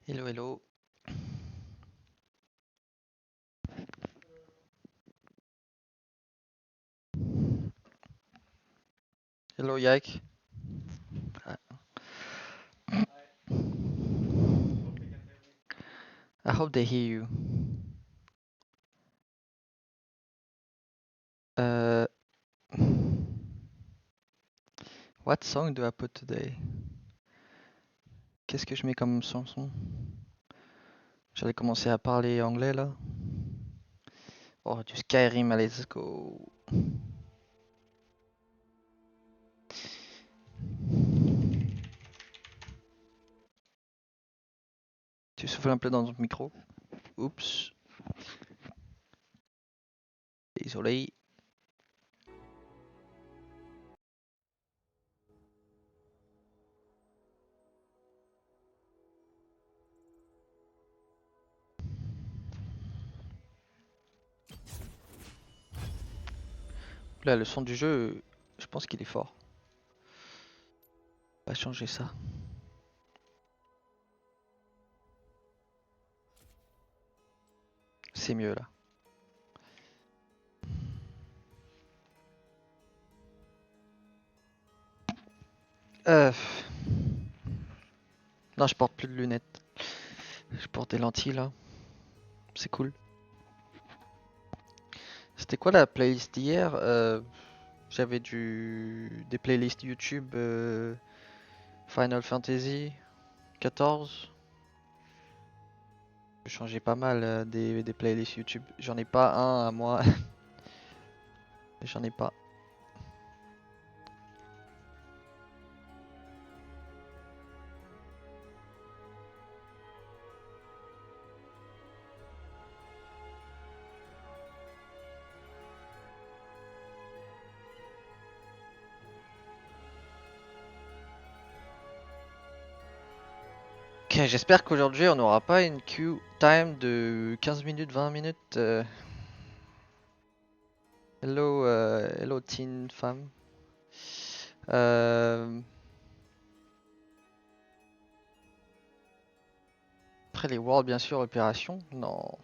Hello, hello. Hello, Yak. I hope they hear you. Uh, what song do I put today? Qu'est-ce que je mets comme chanson? J'allais commencer à parler anglais là. Oh, du Skyrim, allez, let's go. Tu souffles un peu dans ton micro. Oups. Désolé. Là, le son du jeu, je pense qu'il est fort. On va changer ça. C'est mieux là. Euh... Non, je porte plus de lunettes. Je porte des lentilles là. C'est cool. C'était quoi la playlist d'hier? J'avais des playlists YouTube Final Fantasy 14. J'ai changé pas mal des playlists YouTube. J'en ai pas un à moi. J'en ai pas. Ok, j'espère qu'aujourd'hui on n'aura pas une queue time de 15 minutes, 20 minutes. Hello, hello teen femme. Euh, Après les Worlds, bien sûr, opération. Non,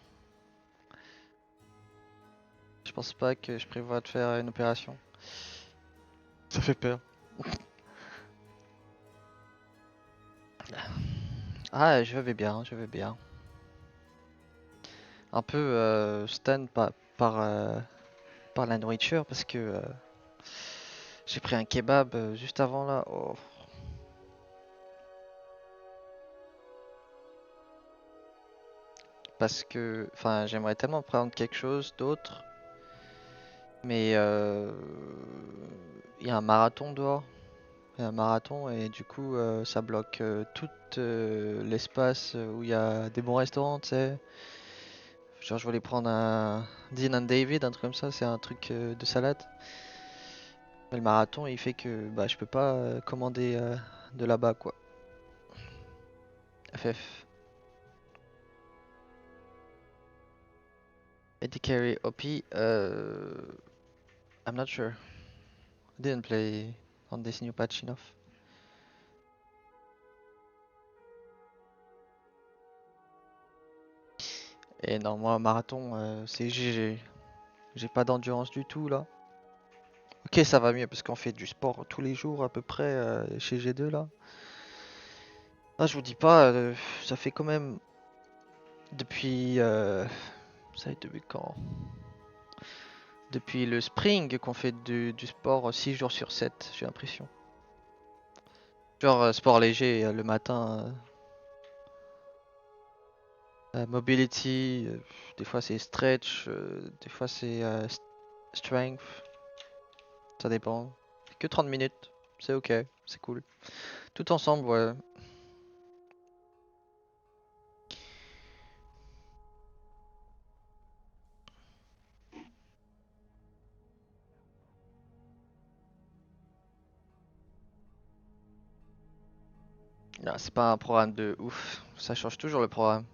je pense pas que je prévois de faire une opération. Ça fait peur. Ah, je vais bien, je vais bien. Un peu stun par la nourriture parce que j'ai pris un kebab juste avant là. Oh. Parce que, enfin, j'aimerais tellement prendre quelque chose d'autre, mais il y a un marathon dehors. Il y a un marathon et du coup, ça bloque tout l'espace où il y a des bons restaurants, tu sais. Genre, je voulais prendre un Dean and David, un truc comme ça, c'est un truc de salade. Mais le marathon, il fait que bah, je peux pas commander de là-bas, quoi. FF. Eddie Carey, OP, I'm not sure. I didn't play on this new patch enough. Et non, moi, marathon, c'est GG. J'ai pas d'endurance du tout là. Ok, ça va mieux parce qu'on fait du sport tous les jours à peu près chez G2 là. Ah, je vous dis pas, ça fait quand même depuis. Ça fait depuis quand? Depuis le spring qu'on fait du sport 6 jours sur 7, j'ai l'impression. Genre sport léger le matin, mobility, des fois c'est stretch, des fois c'est strength, ça dépend. Que 30 minutes, c'est ok, c'est cool. Tout ensemble, ouais. Non, c'est pas un programme de ouf, ça change toujours le programme.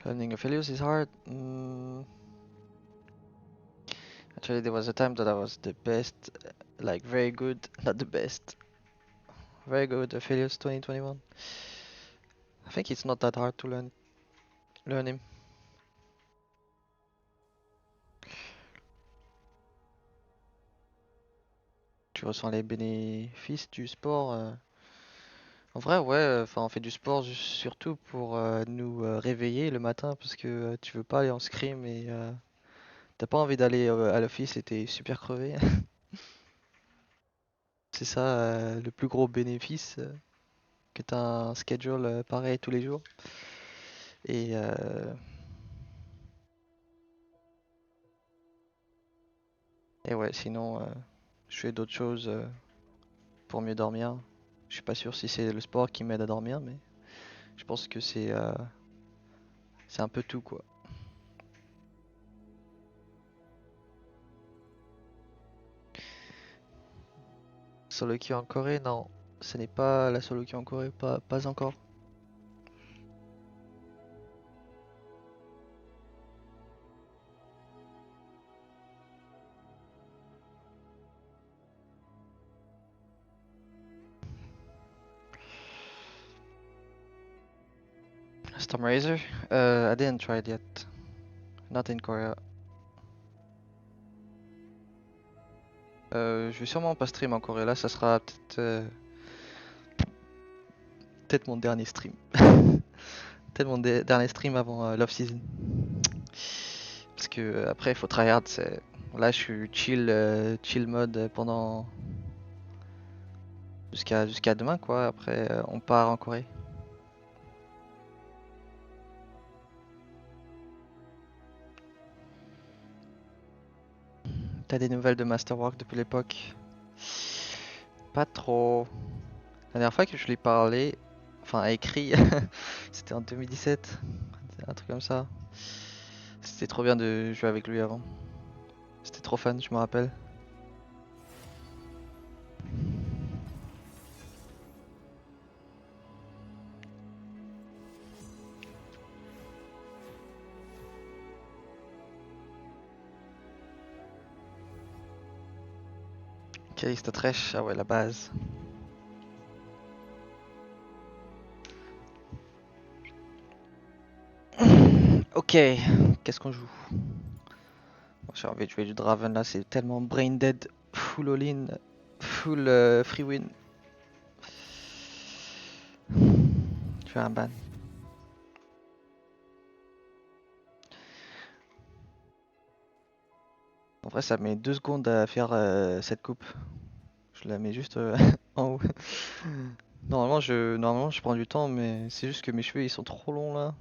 Learning Aphelios is hard. Actually, there was a time that I was the best, like very good, not the best. Very good, Aphelios 2021. I think it's not that hard to learn him. Tu ressens les bénéfices du sport. En vrai, ouais, enfin, on fait du sport surtout pour nous réveiller le matin parce que tu veux pas aller en scrim et t'as pas envie d'aller à l'office et t'es super crevé. C'est ça le plus gros bénéfice que t'as un schedule pareil tous les jours. Et, euh, et ouais, sinon, je fais d'autres choses pour mieux dormir. Je suis pas sûr si c'est le sport qui m'aide à dormir, mais je pense que c'est un peu tout quoi. Solo queue en Corée, non. Ce n'est pas la solo queue en Corée, pas encore. Stormraiser? I didn't try it yet. Not in Korea. Je vais sûrement pas stream en Corée. Là, ça sera peut-être mon dernier stream. Peut-être mon dernier stream avant l'off season. Parce que après, il faut tryhard. Là, je suis chill mode pendant jusqu'à demain quoi. Après, on part en Corée. T'as des nouvelles de Masterwork depuis l'époque? Pas trop. La dernière fois que je lui parlais, enfin écrit, c'était en 2017, un truc comme ça. C'était trop bien de jouer avec lui avant. C'était trop fun, je me rappelle. Calista Tresh, ah ouais, la base. Ok, qu'est-ce qu'on joue? J'ai envie de jouer du Draven là, c'est tellement brain dead, full all-in, full free win. Je fais un ban. En vrai, ça met 2 secondes à faire cette coupe. Je la mets juste en haut. Normalement, je prends du temps, mais c'est juste que mes cheveux ils sont trop longs là.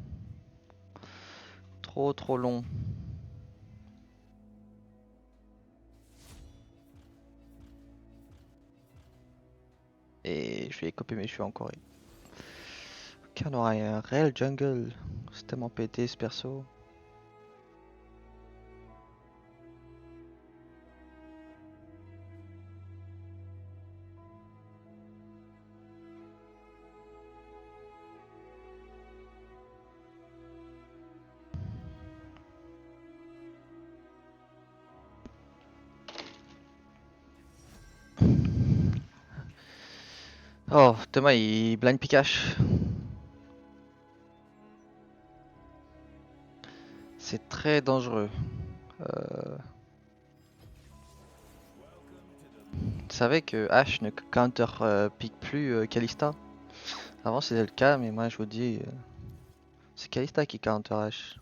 Trop longs. Et je vais couper mes cheveux en Corée. Ok, on aura un réel jungle. C'est tellement pété ce perso. Oh, Thomas il blind Pikachu. C'est très dangereux. Tu savais que Ash ne counter pique plus Kalista? Avant c'était le cas, mais moi je vous dis, c'est Kalista qui counter Ash.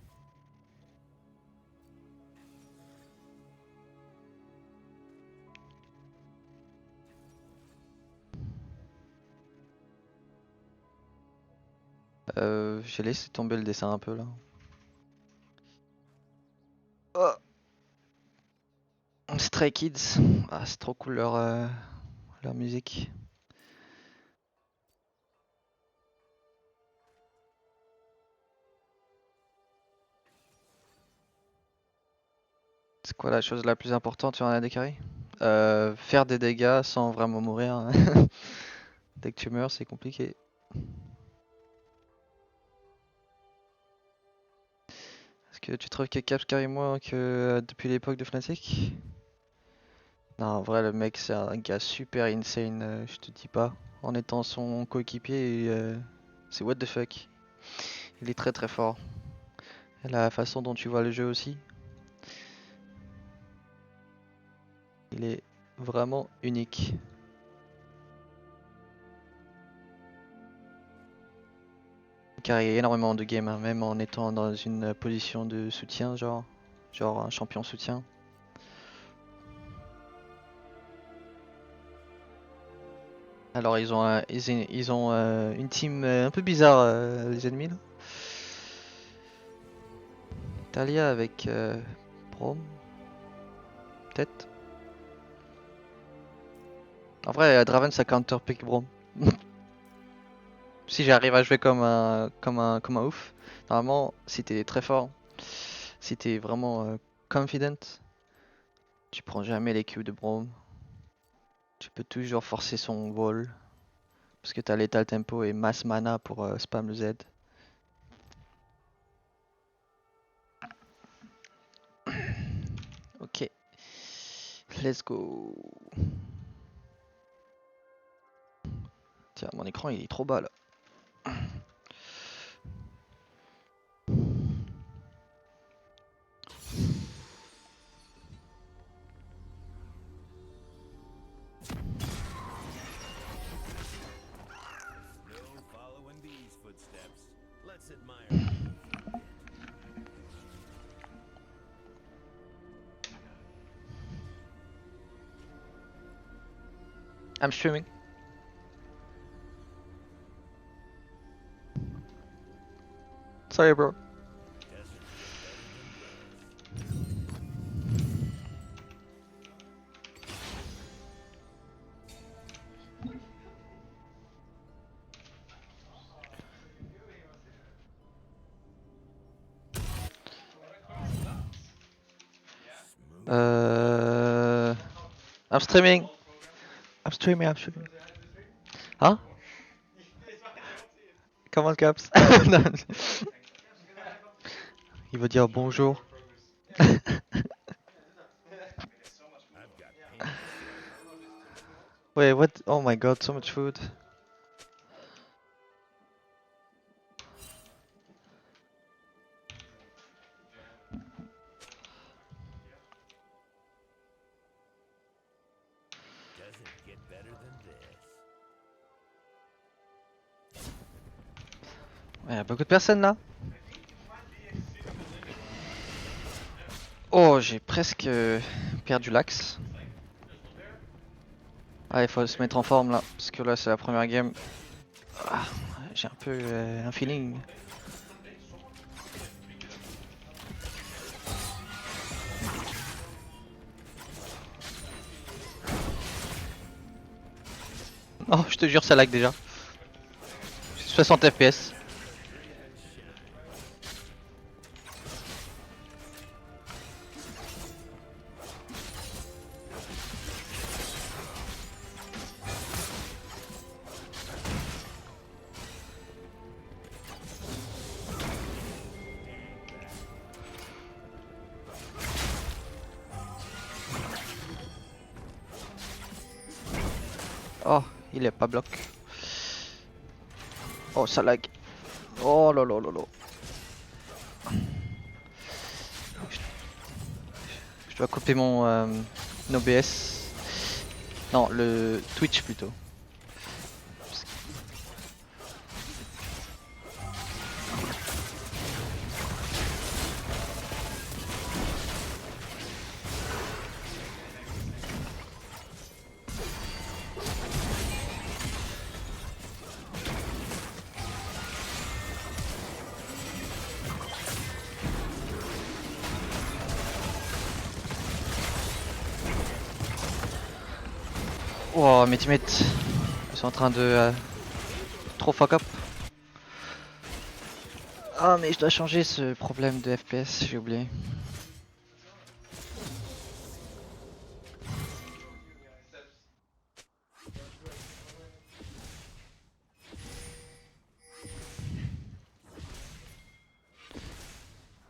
J'ai laissé tomber le dessin un peu là. Oh, Stray Kids, ah, c'est trop cool leur musique. C'est quoi la chose la plus importante sur un AD carry? Faire des dégâts sans vraiment mourir, hein. Dès que tu meurs, c'est compliqué. Est-ce que tu trouves que Caps carry moins que depuis l'époque de Fnatic? Non, en vrai, le mec, c'est un gars super insane, je te dis pas. En étant son coéquipier, c'est what the fuck. Il est très très fort. Et la façon dont tu vois le jeu aussi, il est vraiment unique. Car il y a énormément de games, hein, même en étant dans une position de soutien, genre un champion soutien. Alors ils ont une team un peu bizarre, les ennemis là. Talia avec Braum, peut-être. En vrai, Draven ça counter pick Braum. Si j'arrive à jouer comme un ouf, normalement, si t'es très fort, si t'es vraiment confident, tu prends jamais les cubes de Braum. Tu peux toujours forcer son wall. Parce que t'as Lethal Tempo et masse mana pour spam le Z. Ok, let's go. Tiens, mon écran il est trop bas là. No following these footsteps. Let's admire. I'm streaming. Sorry bro. Desert get better than this. Smooth. I'm streaming. I'm streaming, I'm streaming. Hein? Comment Caps? Non. Il veut dire bonjour. I've got paint to shed. Wait, what? Oh my god, so much food. Doesn't get better than this. Il y a beaucoup de personnes là. Oh, j'ai presque perdu l'axe. Ah, il faut se mettre en forme là, parce que là c'est la première game. Ah, j'ai un peu un feeling. Oh, je te jure, ça lag déjà. 60 FPS. Oh, il est pas bloc. Oh, ça lag. Oh là là là là. Je dois couper mon OBS. Non, le Twitch plutôt. Oh, mes teammates, ils sont en train de trop fuck up. Ah, mais je dois changer ce problème de FPS, j'ai oublié.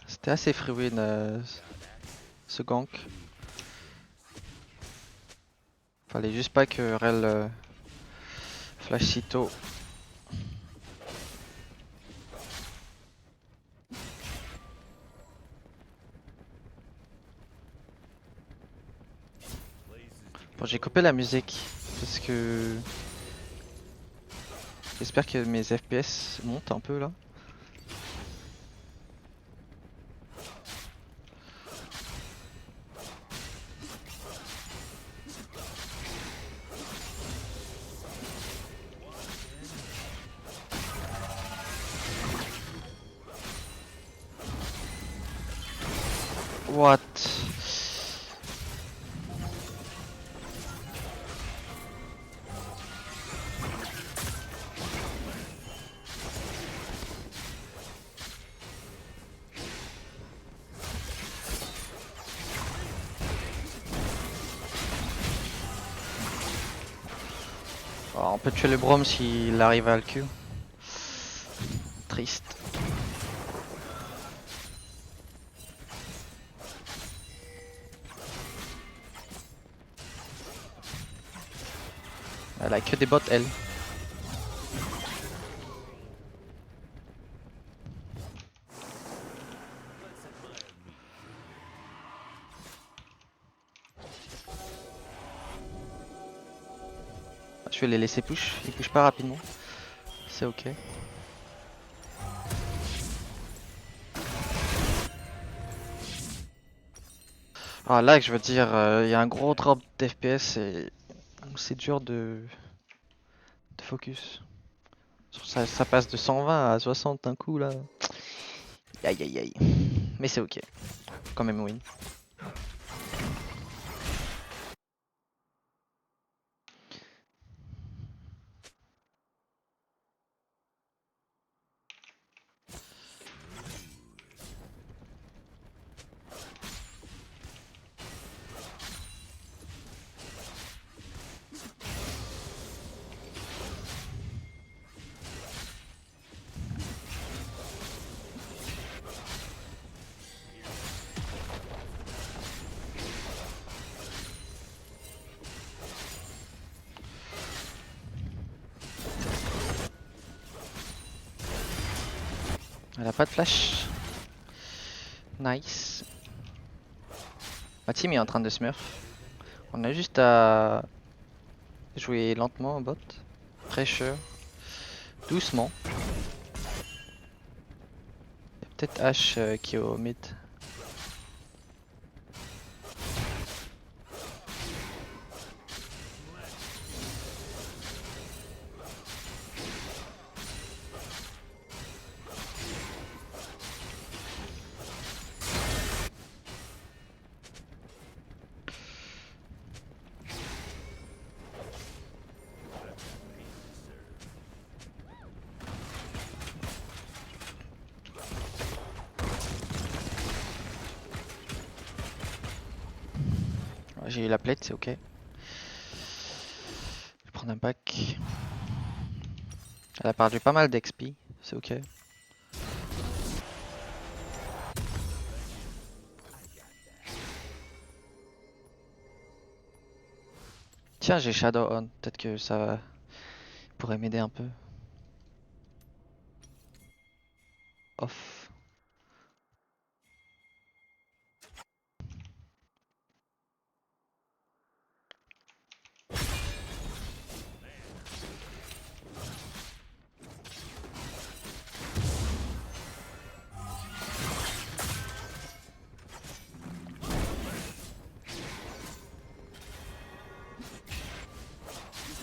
C'était assez free win ce gank. Fallait juste pas que Rel flash si tôt. Bon, j'ai coupé la musique parce que j'espère que mes FPS montent un peu là. What? Oh, on peut tuer le Braum s'il arrive à le Q. Triste. Elle a que des bots elle. Je vais les laisser push, ils push pas rapidement. C'est ok. Ah là je veux dire, il y a un gros drop d'FPS et c'est dur de focus. Ça passe de 120 à 60 d'un coup là. Aïe aïe aïe. Mais c'est ok. Quand même win. Elle a pas de flash. Nice. Ma team est en train de smurf. On a juste à jouer lentement en bot. Pressure. Doucement. Il y a peut-être H qui est au mid. J'ai eu la plate, c'est ok. Je vais prendre un back. Elle a perdu pas mal d'XP, c'est ok. Tiens, j'ai Shadow on, peut-être que ça pourrait m'aider un peu. Off.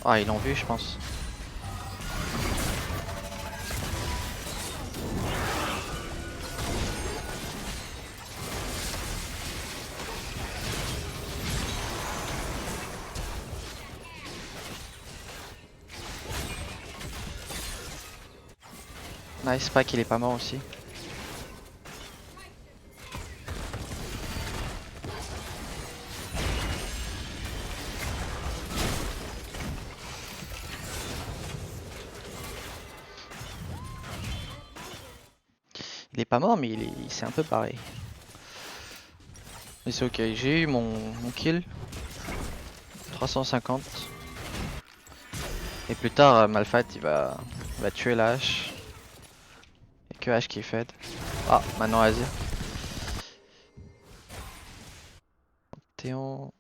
Ah, ils l'ont vu, je pense. Nice, Pack il est pas mort aussi. Il est pas mort, mais il s'est un peu barré. Mais c'est ok, j'ai eu mon kill. 350. Et plus tard, Malphite il va tuer la hache. Et que hache qui est fed. Ah, maintenant Azir. Panthéon.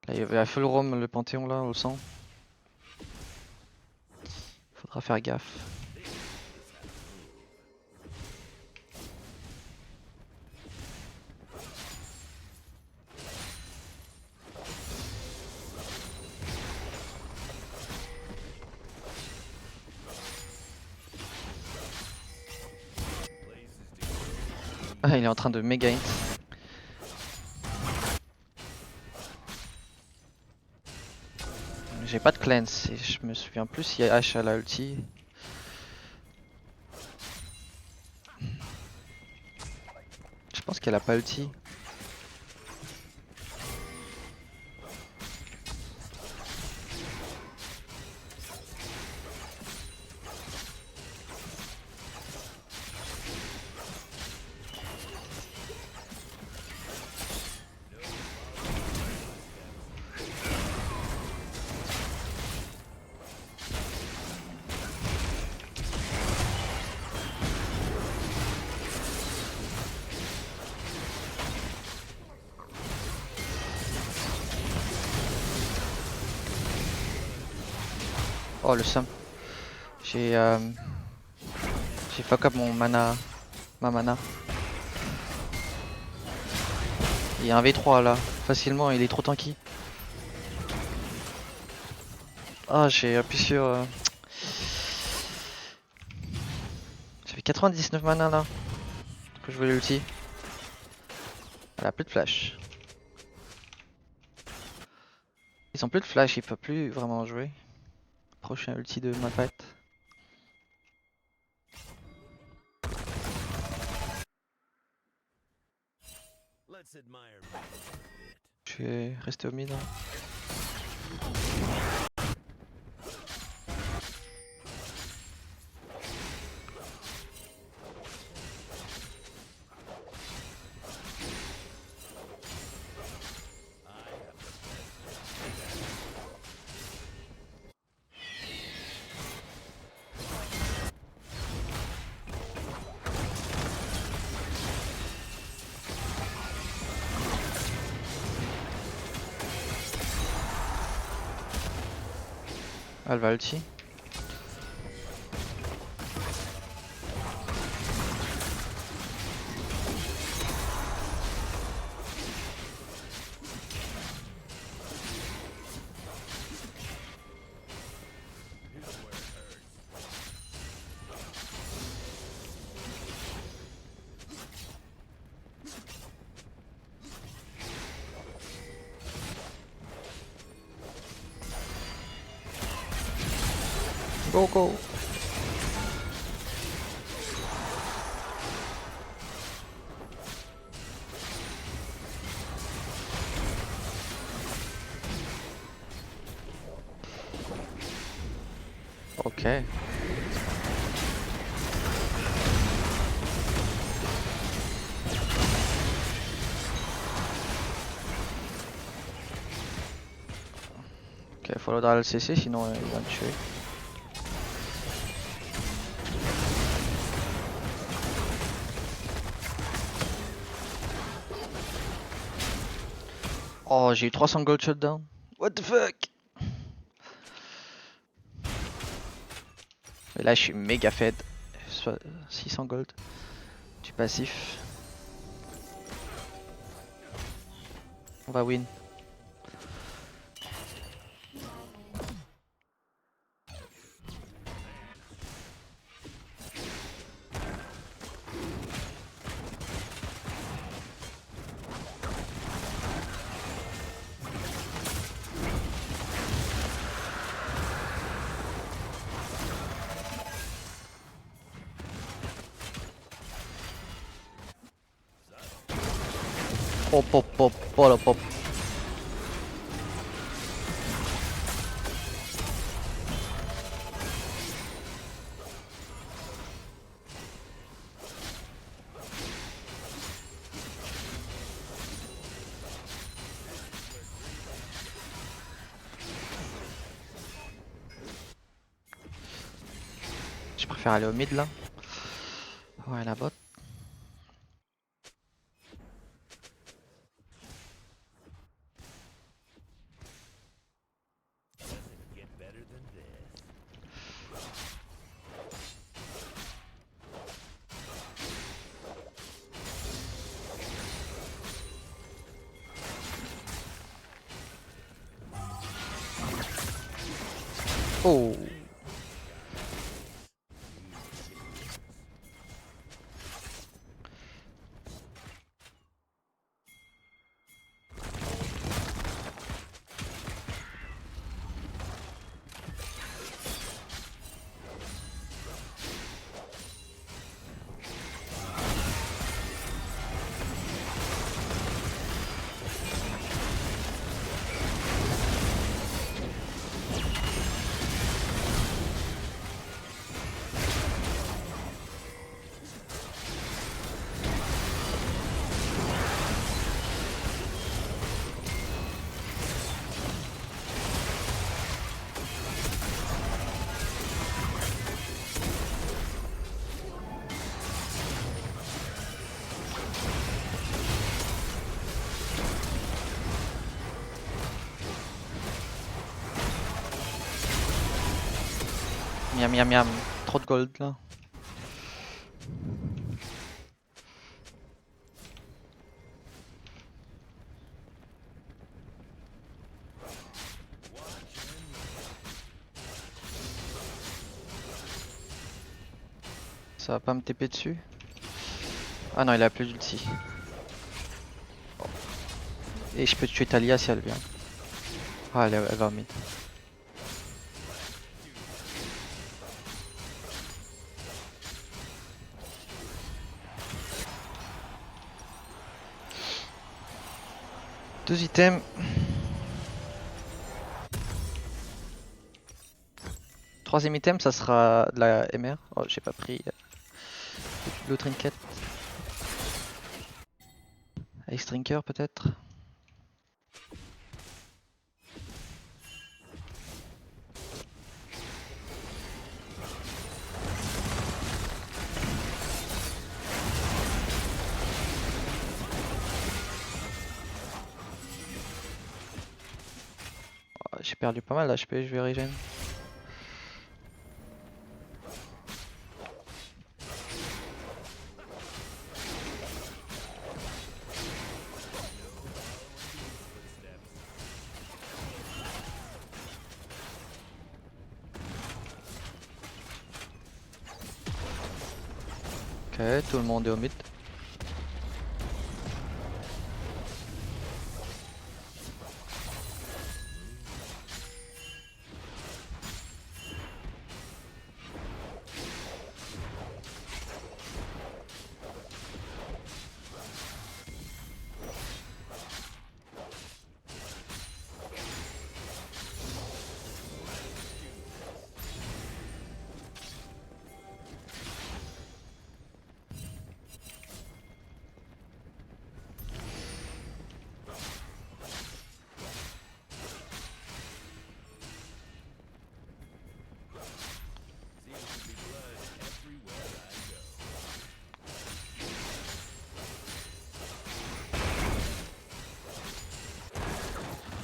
Là, il y a full roam le Panthéon là, au sang. Faudra faire gaffe. Ah, il est en train de méga int. J'ai pas de cleanse et je me souviens plus s'il y a H à la ulti. Je pense qu'elle a pas ulti. Oh le seum. J'ai fuck up mon mana. Ma mana. Il y a un V3 là. Facilement, il est trop tanky. Ah, j'ai appuyé sur. J'avais 99 mana là. Que je voulais l'ulti. Elle a plus de flash. Ils ont plus de flash, ils peuvent plus vraiment jouer. Prochain ulti de ma fight. Let's admire Mary a bit. Je vais rester au mid. Hein. Elle va ulti. Go go. Ok. Ok, faudra le CC sinon il va me tuer. Oh, j'ai eu 300 gold shutdown. What the fuck? Mais là, je suis méga fed. 600 gold. Du passif. On va win. Pop pop pop pop pop. préfère aller au mid là. Ouais, la bot. Doesn't get better than this. Oh. Miam miam miam. Trop de gold là. Ça va pas me TP dessus? Ah non, il a plus d'ulti. Et je peux tuer Talia si elle vient. Ah, elle va au mid. Deux items. Troisième item, ça sera de la MR. Oh, j'ai pas pris l'autre trinket. Ice Drinker peut-être. Oh, j'ai perdu pas mal d'HP, je vais regen. Ok, tout le monde est au mid.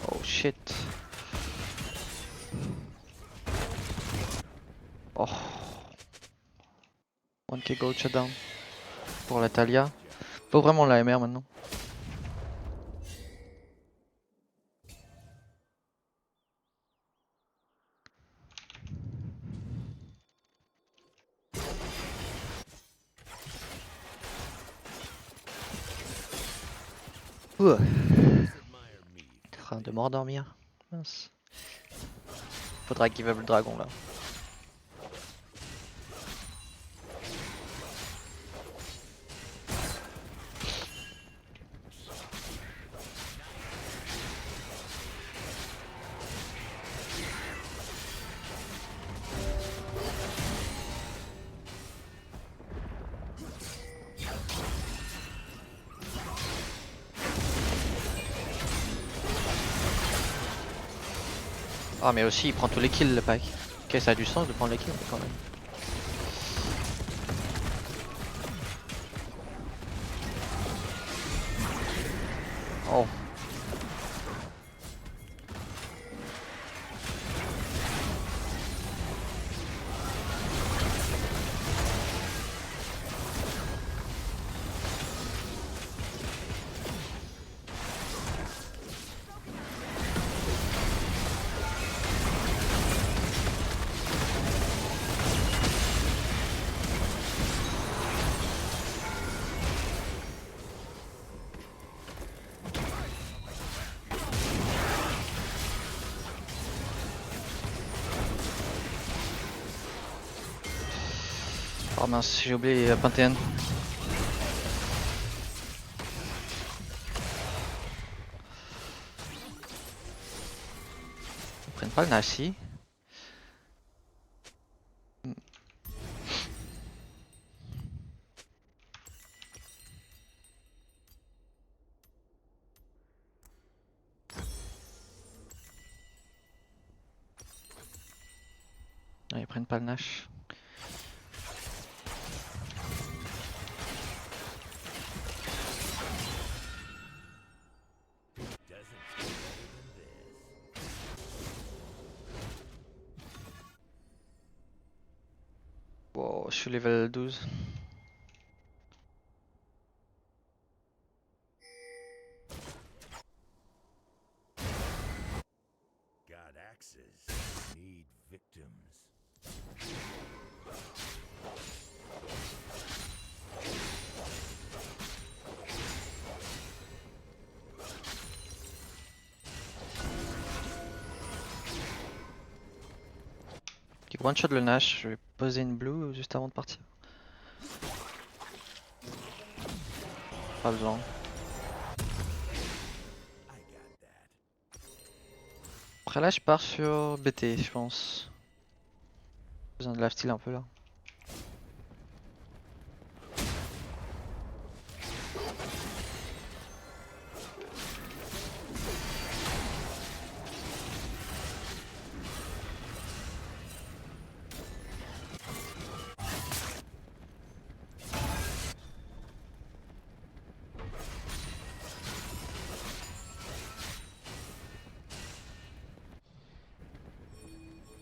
Oh shit. Oh. 1k gold shutdown. Pour la Talia. Faut vraiment la MR maintenant. Ouh. Train de m'endormir. Mince. Faudra give up le dragon là. Ah mais aussi il prend tous les kills le pack. Ok, ça a du sens de prendre les kills mais quand même. Oh mince, j'ai oublié Panthéon. Ils prennent pas le Nashi. Non, ils prennent pas le Nash. Wow, je suis level 12. God axes need victims. Il one shot le Nash, je vais poser une blue juste avant de partir. Pas besoin. I got that. Après là je pars sur BT je pense. Besoin de lifesteal un peu là.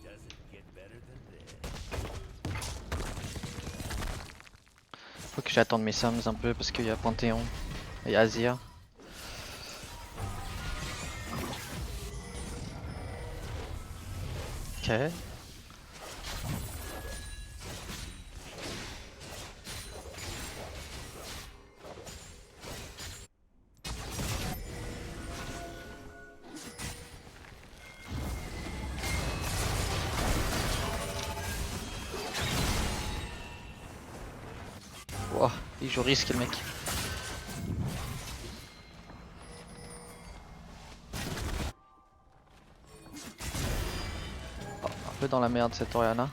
Doesn't get better than this. Faut que j'attende mes sums un peu parce qu'il y a Panthéon et Azir. Ok. Wow, il joue risque le mec. Oh, un peu dans la merde cette Oriana.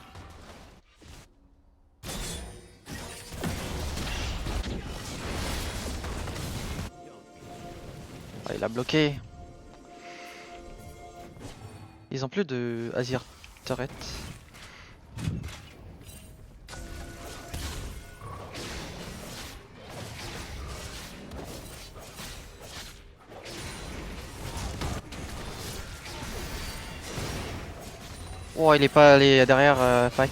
Ah, il a bloqué. Ils ont plus de Azir turret. Oh, il est pas allé derrière Pack.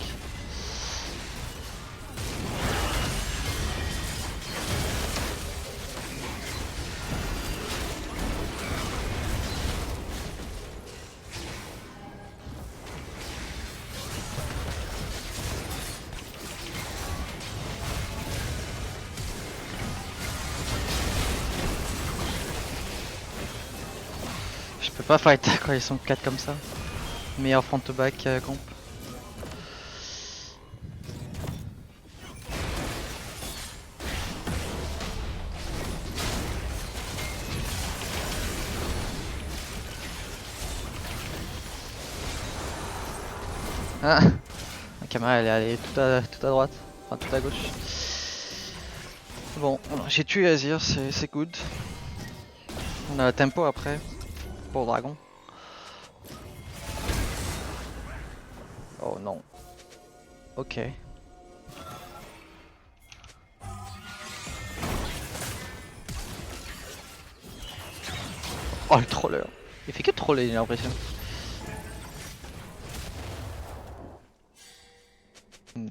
Je peux pas fight quand ils sont 4 comme ça. Meilleur front to back comp. Ah, la caméra elle est allée tout à droite, enfin tout à gauche. Bon, j'ai tué Azir, c'est good. On a le tempo après pour le dragon. Oh non. Ok. Oh le troller. Il fait que troller j'ai l'impression. Hmm.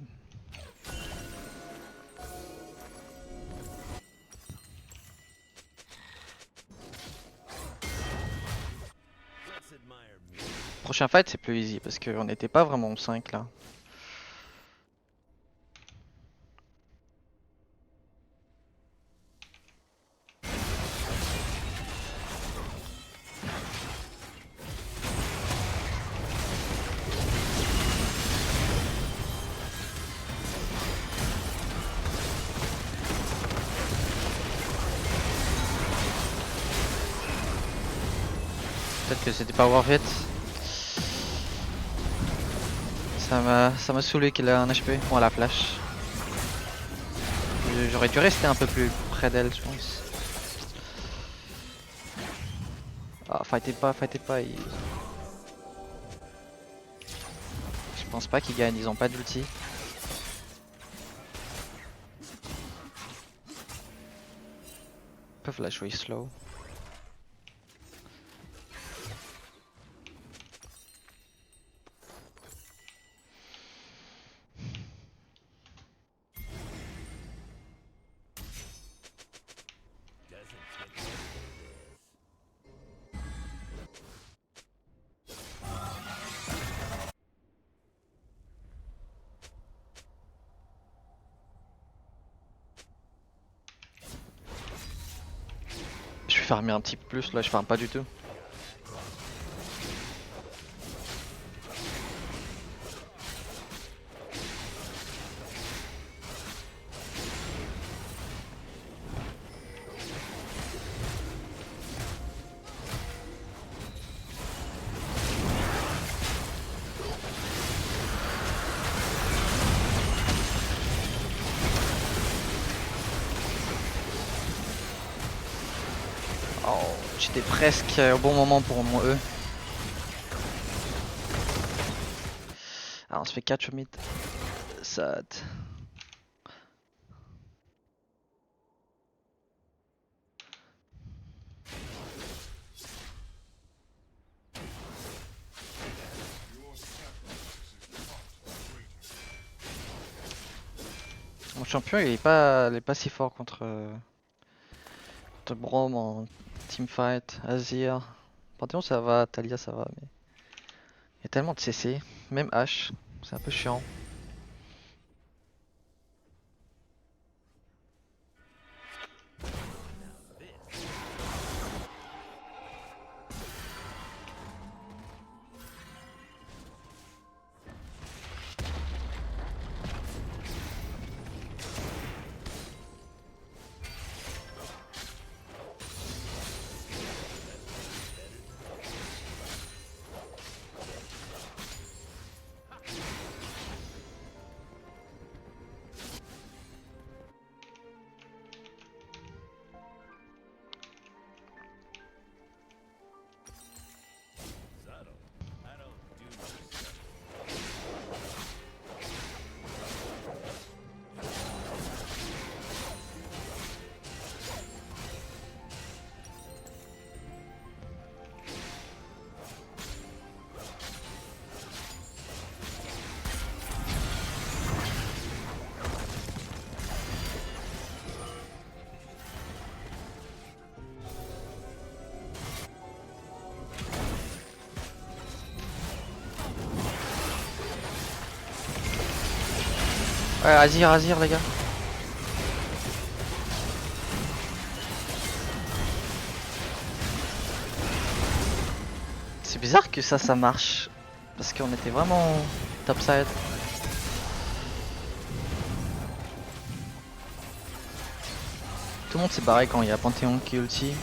Let's admire me. Prochain fight c'est plus easy parce qu'on n'était pas vraiment 5 là. Peut-être que c'était pas worth it. Ça m'a saoulé qu'il ait un HP. Bon, la flash. J'aurais dû rester un peu plus près d'elle, je pense. Ah, fightez pas. Je pense pas qu'ils gagnent, ils ont pas d'ulti. Ils peuvent la jouer slow. Je vais farmer un petit peu plus, là je farme pas du tout. Oh, j'étais presque au bon moment pour mon E. Ah, on se fait catch au mid. Sad. Mon champion il est pas si fort contre Braum en teamfight, Azir. Panthéon ça va, Talia ça va, mais il y a tellement de CC, même H, c'est un peu chiant. Ouais, Azir les gars. C'est bizarre que ça marche, parce qu'on était vraiment topside. Tout le monde s'est barré quand il y a Panthéon qui ulti.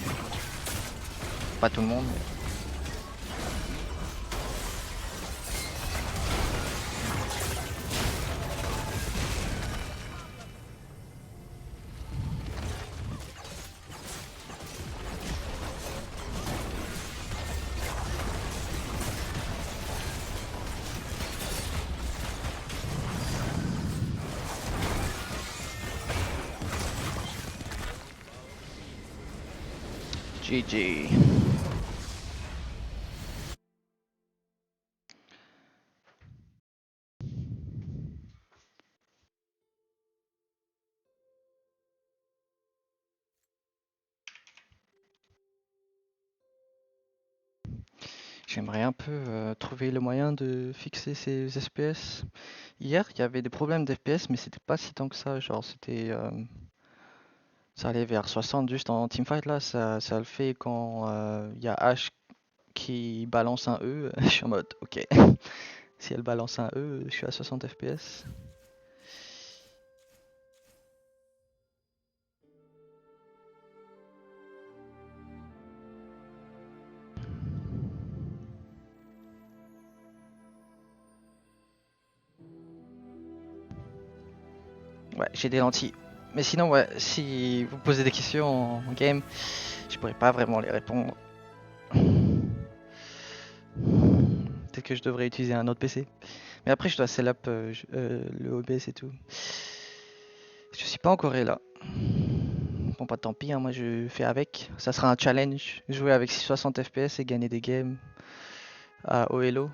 Pas tout le monde, mais... GG. J'aimerais un peu trouver le moyen de fixer ces FPS. Hier, il y avait des problèmes d'FPS, mais c'était pas si tant que ça. Genre, ça allait vers 60 juste en teamfight là. Ça le fait quand il y a H qui balance un E. Je suis en mode, ok. Si elle balance un E, je suis à 60 FPS. Ouais, j'ai des lentilles. Mais sinon, ouais, si vous posez des questions en game, je pourrais pas vraiment les répondre. Peut-être que je devrais utiliser un autre PC. Mais après, je dois setup le OBS et tout. Je suis pas encore là. Bon, pas tant pis, hein, moi je fais avec. Ça sera un challenge. Jouer avec 60 FPS et gagner des games à OLO.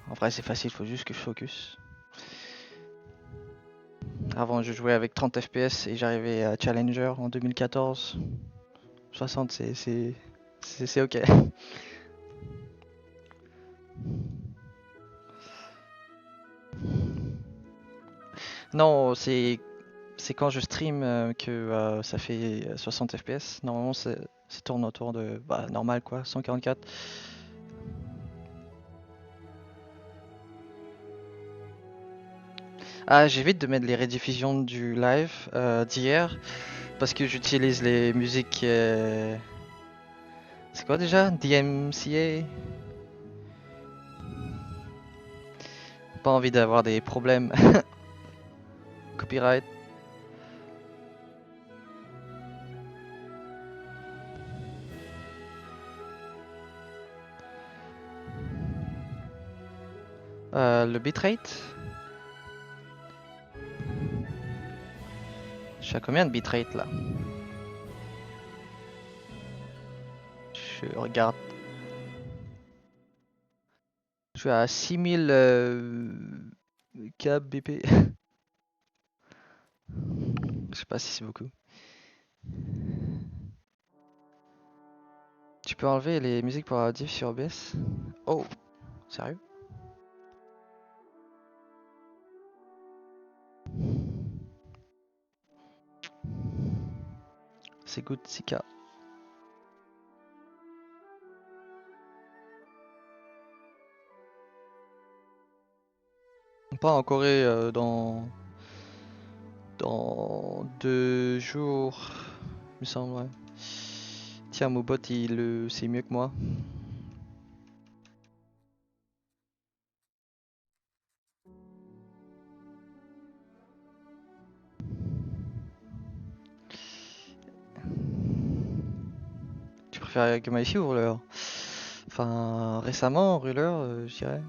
En vrai, c'est facile, faut juste que je focus. Avant, je jouais avec 30 FPS et j'arrivais à Challenger en 2014. 60, c'est ok. Non, c'est quand je stream que ça fait 60 FPS. Normalement, ça tourne autour de bah, normal quoi, 144. Ah, j'évite de mettre les rediffusions du live d'hier parce que j'utilise les musiques. C'est quoi déjà? DMCA? Pas envie d'avoir des problèmes. Copyright. Le bitrate? Je suis à combien de bitrate là? Je regarde. Je suis à 6000 kbp. Je sais pas si c'est beaucoup. Tu peux enlever les musiques pour la diff sur OBS? Oh, sérieux? C'est good, Sika. Pas en Corée dans 2 jours, il me semble, ouais. Tiens, mon bot, il sait mieux que moi. Tu préfères Gamaïfi ou Ruler? Enfin, récemment, Ruler, je dirais.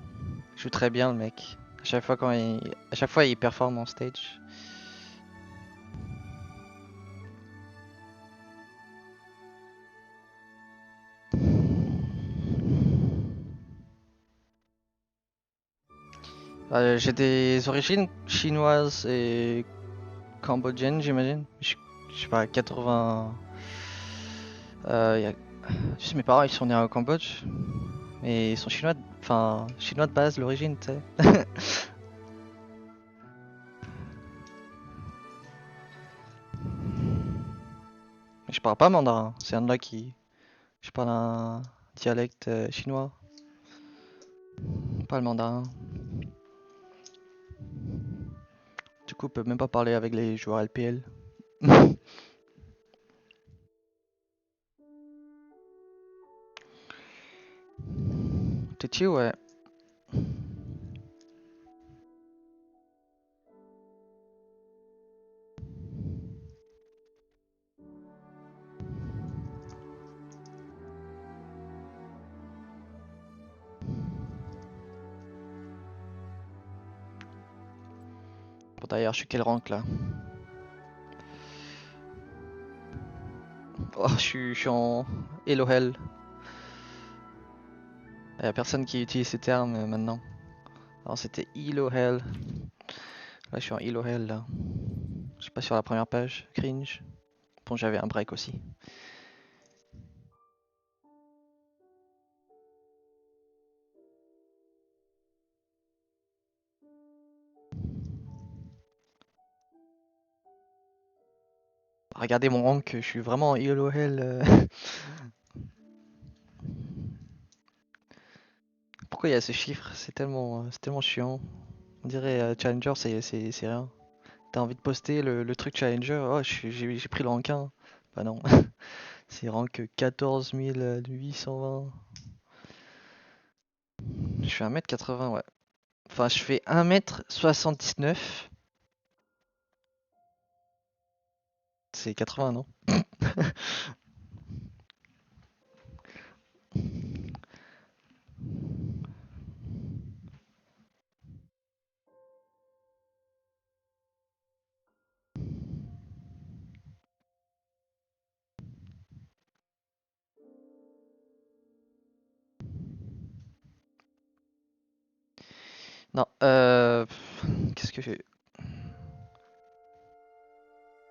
Il joue très bien, le mec. À chaque fois, il performe en stage. J'ai des origines chinoises et cambodgiennes, j'imagine. Je sais pas, 80. Juste mes parents, ils sont nés au Cambodge, mais ils sont chinois, enfin chinois de base, l'origine, tu sais. Je parle pas mandarin, c'est un là qui. Je parle un dialecte chinois, pas le mandarin. Du coup, on peut même pas parler avec les joueurs LPL. T'es chill, ouais. Bon, d'ailleurs, je suis quel rank là? Oh, je suis en Hello Hell. Y a personne qui utilise ces termes maintenant. Alors c'était Hello Hell. Là, je suis en Hello Hell là. Je suis pas sur la première page. Cringe. Bon, j'avais un break aussi. Regardez mon rank, je suis vraiment en Hello Hell. Pourquoi il y a ce chiffre? C'est tellement chiant. On dirait Challenger, c'est rien. T'as envie de poster le truc Challenger? Oh, j'ai pris le rank 1. Bah non. C'est rank 14 820. Je fais 1m80, ouais. Enfin, je fais 1m79. c'est 80, non? Non, qu'est-ce que j'ai?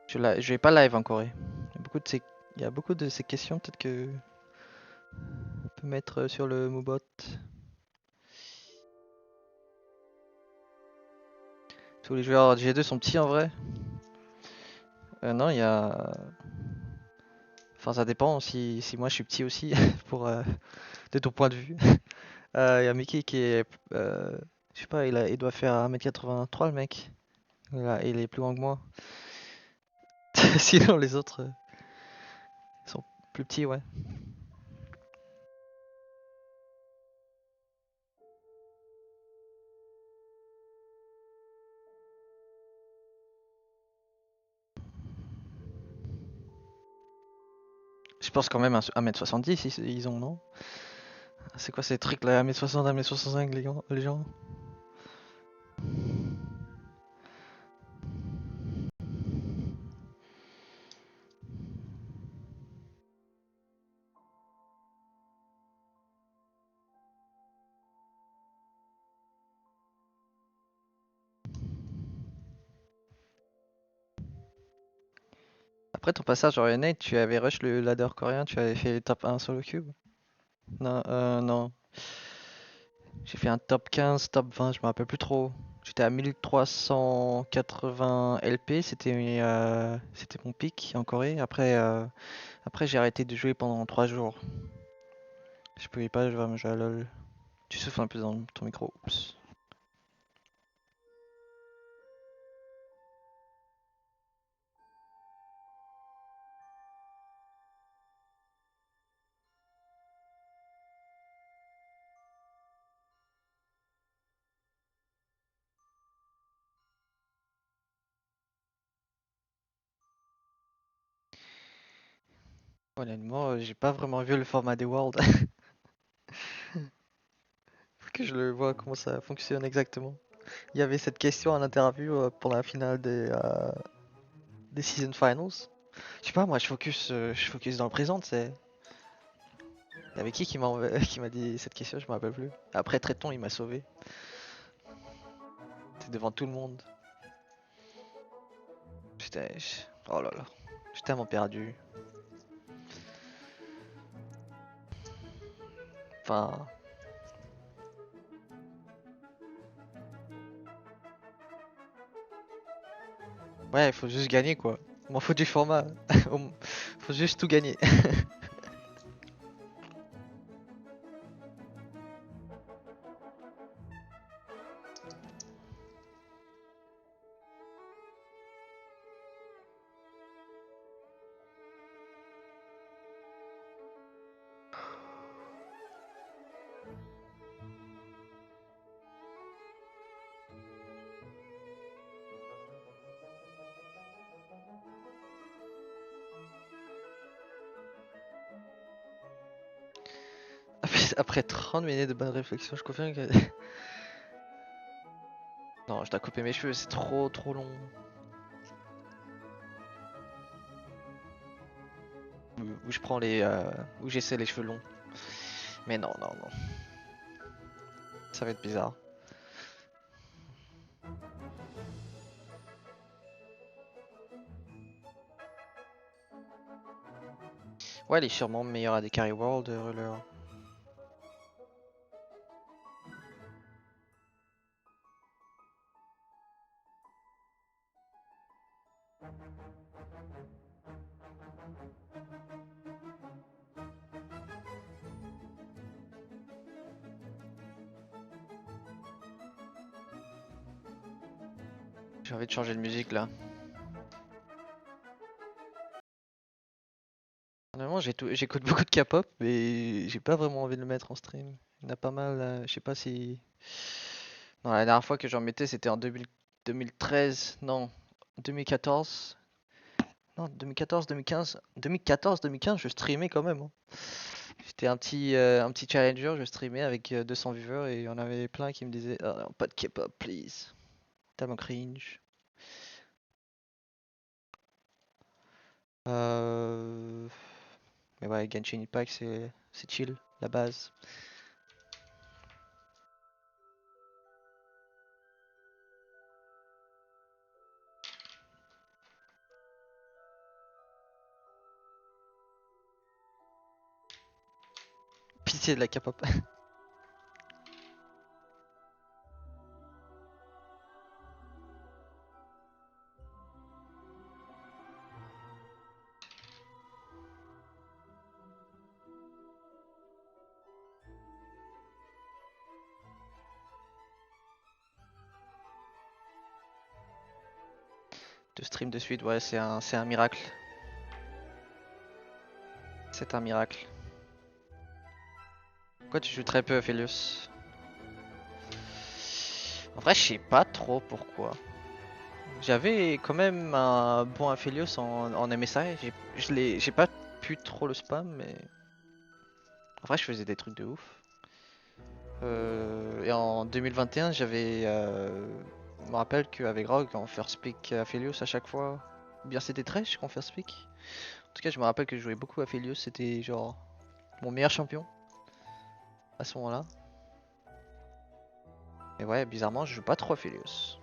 Je vais pas live en Corée. Il y a beaucoup de ces questions, peut-être que on peut mettre sur le Moobot. Tous les joueurs G2 sont petits en vrai. Non, il y a. Enfin, ça dépend si moi je suis petit aussi, pour de ton point de vue. Il y a Mickey qui est. Je sais pas, il doit faire 1m83 le mec. Il est plus grand que moi. Sinon, les autres sont plus petits, ouais. Je pense quand même 1m70 ils ont, non? C'est quoi ces trucs là, 1m60, 1m65 les gens? Après ton passage en NA, tu avais rush le ladder coréen, tu avais fait top 1 solo cube? Non, non. J'ai fait un top 15, top 20, je me rappelle plus trop. J'étais à 1380 LP, c'était mon pic en Corée. Après j'ai arrêté de jouer pendant 3 jours. Je pouvais pas vraiment jouer à LoL. Tu souffles un peu dans ton micro. Oups. Honnêtement, j'ai pas vraiment vu le format des Worlds. Faut que je le vois comment ça fonctionne exactement. Il y avait cette question en interview pour la finale des Season Finals. Je sais pas, moi je focus dans le présent, c'est. Il y avait qui qui m'a dit cette question, je me rappelle plus. Après Traiton, il m'a sauvé. C'était devant tout le monde. Oh là là, j'étais tellement perdu. Enfin, ouais, il faut juste gagner quoi. M'en faut du format. Faut juste tout gagner. Après 30 minutes de bonne réflexion, je confirme que. Non, je dois couper mes cheveux, c'est trop long. Où je prends où j'essaie les cheveux longs. Mais non, non, non. Ça va être bizarre. Ouais, elle est sûrement meilleure à des carry world, Ruler. J'ai envie de changer de musique là. Normalement, j'écoute beaucoup de K-pop, mais j'ai pas vraiment envie de le mettre en stream. Il y en a pas mal, je sais pas si. Non, la dernière fois que j'en mettais, c'était en 2013, non, 2014. Non, 2014, 2015. 2014, 2015, je streamais quand même, hein. J'étais un petit challenger, je streamais avec 200 viewers et il y en avait plein qui me disaient oh, non, pas de K-pop, please. Tellement cringe. Euh... Mais ouais, Genshin Impact, c'est chill, la base. Pitié de la K-pop. De stream de suite, ouais, c'est un miracle. C'est un miracle. Pourquoi tu joues très peu Aphelios? En vrai, je sais pas trop pourquoi. J'avais quand même un bon Aphelios en MSI. J'ai pas pu trop le spam, mais en vrai, je faisais des trucs de ouf. Et en 2021, je me rappelle qu'avec Rogue, en first pick Aphelios à chaque fois, ou bien c'était Thresh qu'en first pick. En tout cas, je me rappelle que je jouais beaucoup Aphelios, c'était genre mon meilleur champion à ce moment-là. Et ouais, bizarrement, je joue pas trop Aphelios.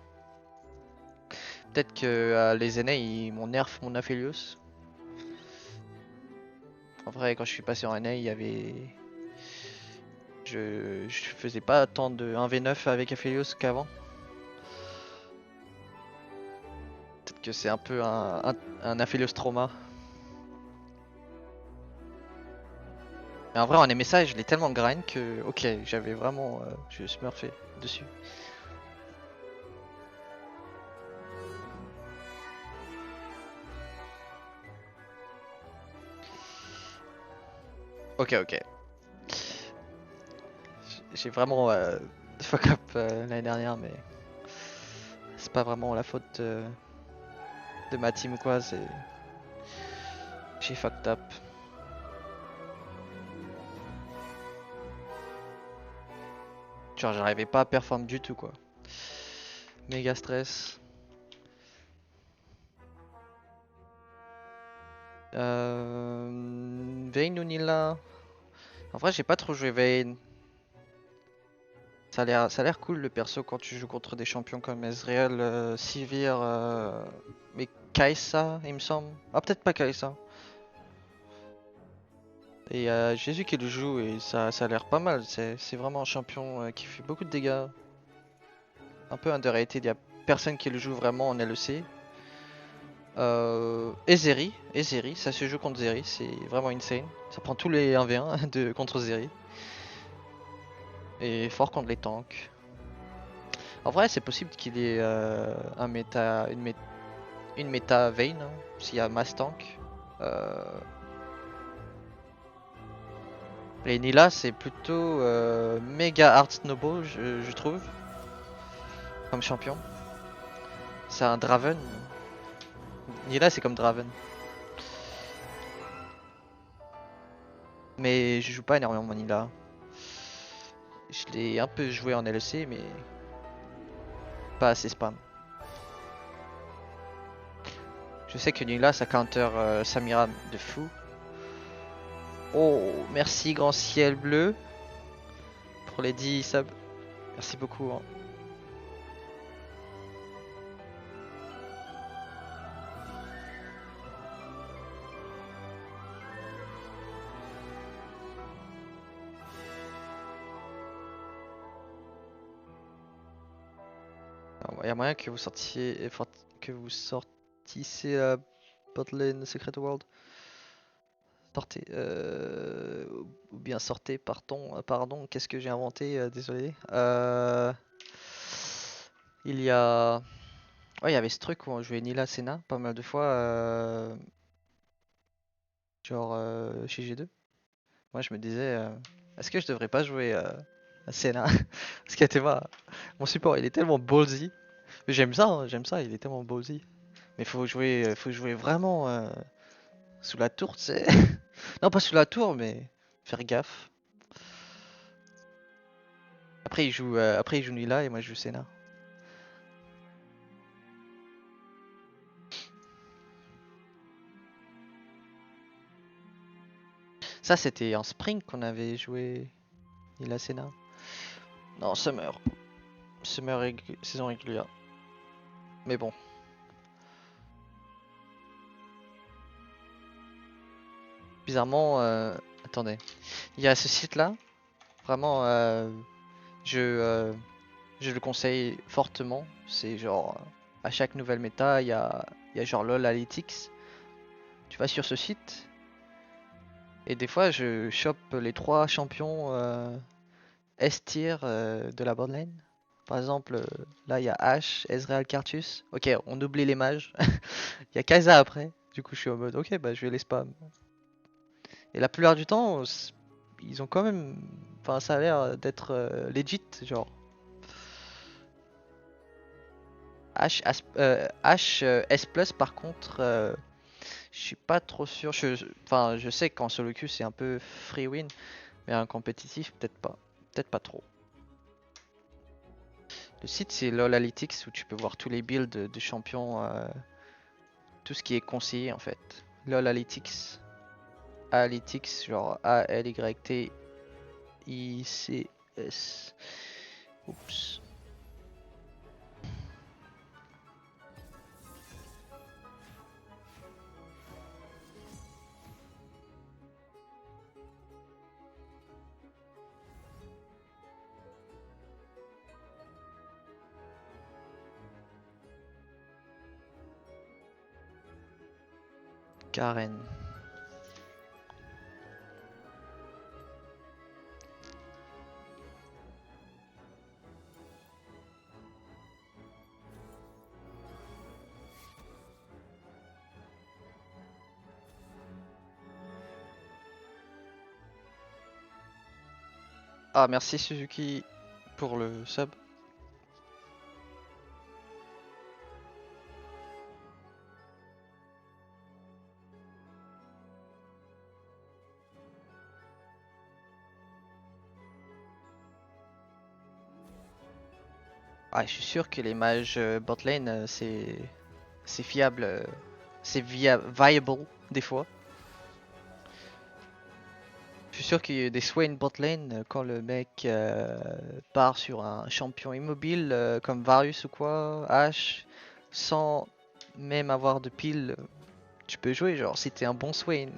Peut-être que les NA ils m'ont nerf mon Aphelios. En vrai, quand je suis passé en NA, il y avait. Je faisais pas tant de 1v9 avec Aphelios qu'avant. Peut-être que c'est un peu un Aphelios trauma. Mais en vrai, en MSI, je l'ai tellement grind que, ok, j'avais vraiment. Je smurfais dessus. Ok, ok. J'ai vraiment fuck up l'année dernière, mais c'est pas vraiment la faute de ma team ou quoi, c'est. J'ai fucked up. Genre, j'arrivais pas à perform du tout, quoi. Méga stress. Vayne ou Nila? En vrai, j'ai pas trop joué Vayne. Ça a l'air cool le perso quand tu joues contre des champions comme Ezreal, Sivir, mais Kai'Sa, il me semble. Ah, peut-être pas Kai'Sa. Et Jésus qui le joue et ça a l'air pas mal. C'est vraiment un champion qui fait beaucoup de dégâts. Un peu underrated, il y a personne qui le joue vraiment en LEC. Et Zeri, ça se joue contre Zeri, c'est vraiment insane. Ça prend tous les 1v1 contre Zeri. Et fort contre les tanks. En vrai, c'est possible qu'il y ait une méta Vayne, hein, s'il y a mass tank. Euh, Et Nila, c'est plutôt méga hard snowball, je trouve, comme champion. C'est un Draven. Nila, c'est comme Draven. Mais je joue pas énormément Nila. Je l'ai un peu joué en LEC, mais pas assez spam. Je sais que Nila, ça counter Samira de fou. Oh, merci grand ciel bleu pour les 10 subs. Merci beaucoup, hein. Il y a moyen que vous sortissez la botlane Secret World. Sortez, ou bien sortez, pardon, qu'est-ce que j'ai inventé, désolé. Il y a, ouais, il y avait ce truc où on jouait Nila Senna pas mal de fois, genre chez G2. Moi je me disais, est-ce que je devrais pas jouer à Senna? Parce que tu vois, mon support il est tellement ballsy. J'aime ça, il est tellement ballsy. Mais faut jouer vraiment sous la tour, tu sais. Non, pas sous la tour, mais faire gaffe. Après il joue Nila et moi je joue Senna. Ça, c'était en spring qu'on avait joué Nila Senna. Non, Summer. Saison régulière. Mais bon. Bizarrement, attendez. Il y a ce site-là. Vraiment, je le conseille fortement. C'est genre, à chaque nouvelle méta, il y a genre LoL Analytics. Tu vas sur ce site. Et des fois, je chope les 3 champions S tier de la botlane. Par exemple, là, il y a Ashe, Ezreal, Karthus. Ok, on oublie les mages. Il y a Kai'Sa après. Du coup, je suis en mode, ok, bah je vais les spam. Et la plupart du temps, ils ont quand même. Enfin, ça a l'air d'être legit, genre. S Plus, par contre, je suis pas trop sûr. Enfin, je sais qu'en solo queue, c'est un peu free win. Mais en compétitif, peut-être pas. Peut-être pas trop. Le site, c'est LoL Analytics où tu peux voir tous les builds de champions. Tout ce qui est conseillé en fait. LoL Analytics. Analytics, genre A-L-Y-T-I-C-S. Oups. Karen. Ah, merci Suzuki pour le sub. Ah, je suis sûr que les mages botlane, c'est fiable, c'est viable des fois. Je suis sûr qu'il y a des Swain botlane quand le mec part sur un champion immobile comme Varus ou quoi, Ashe, sans même avoir de pile, tu peux jouer genre si t'es un bon Swain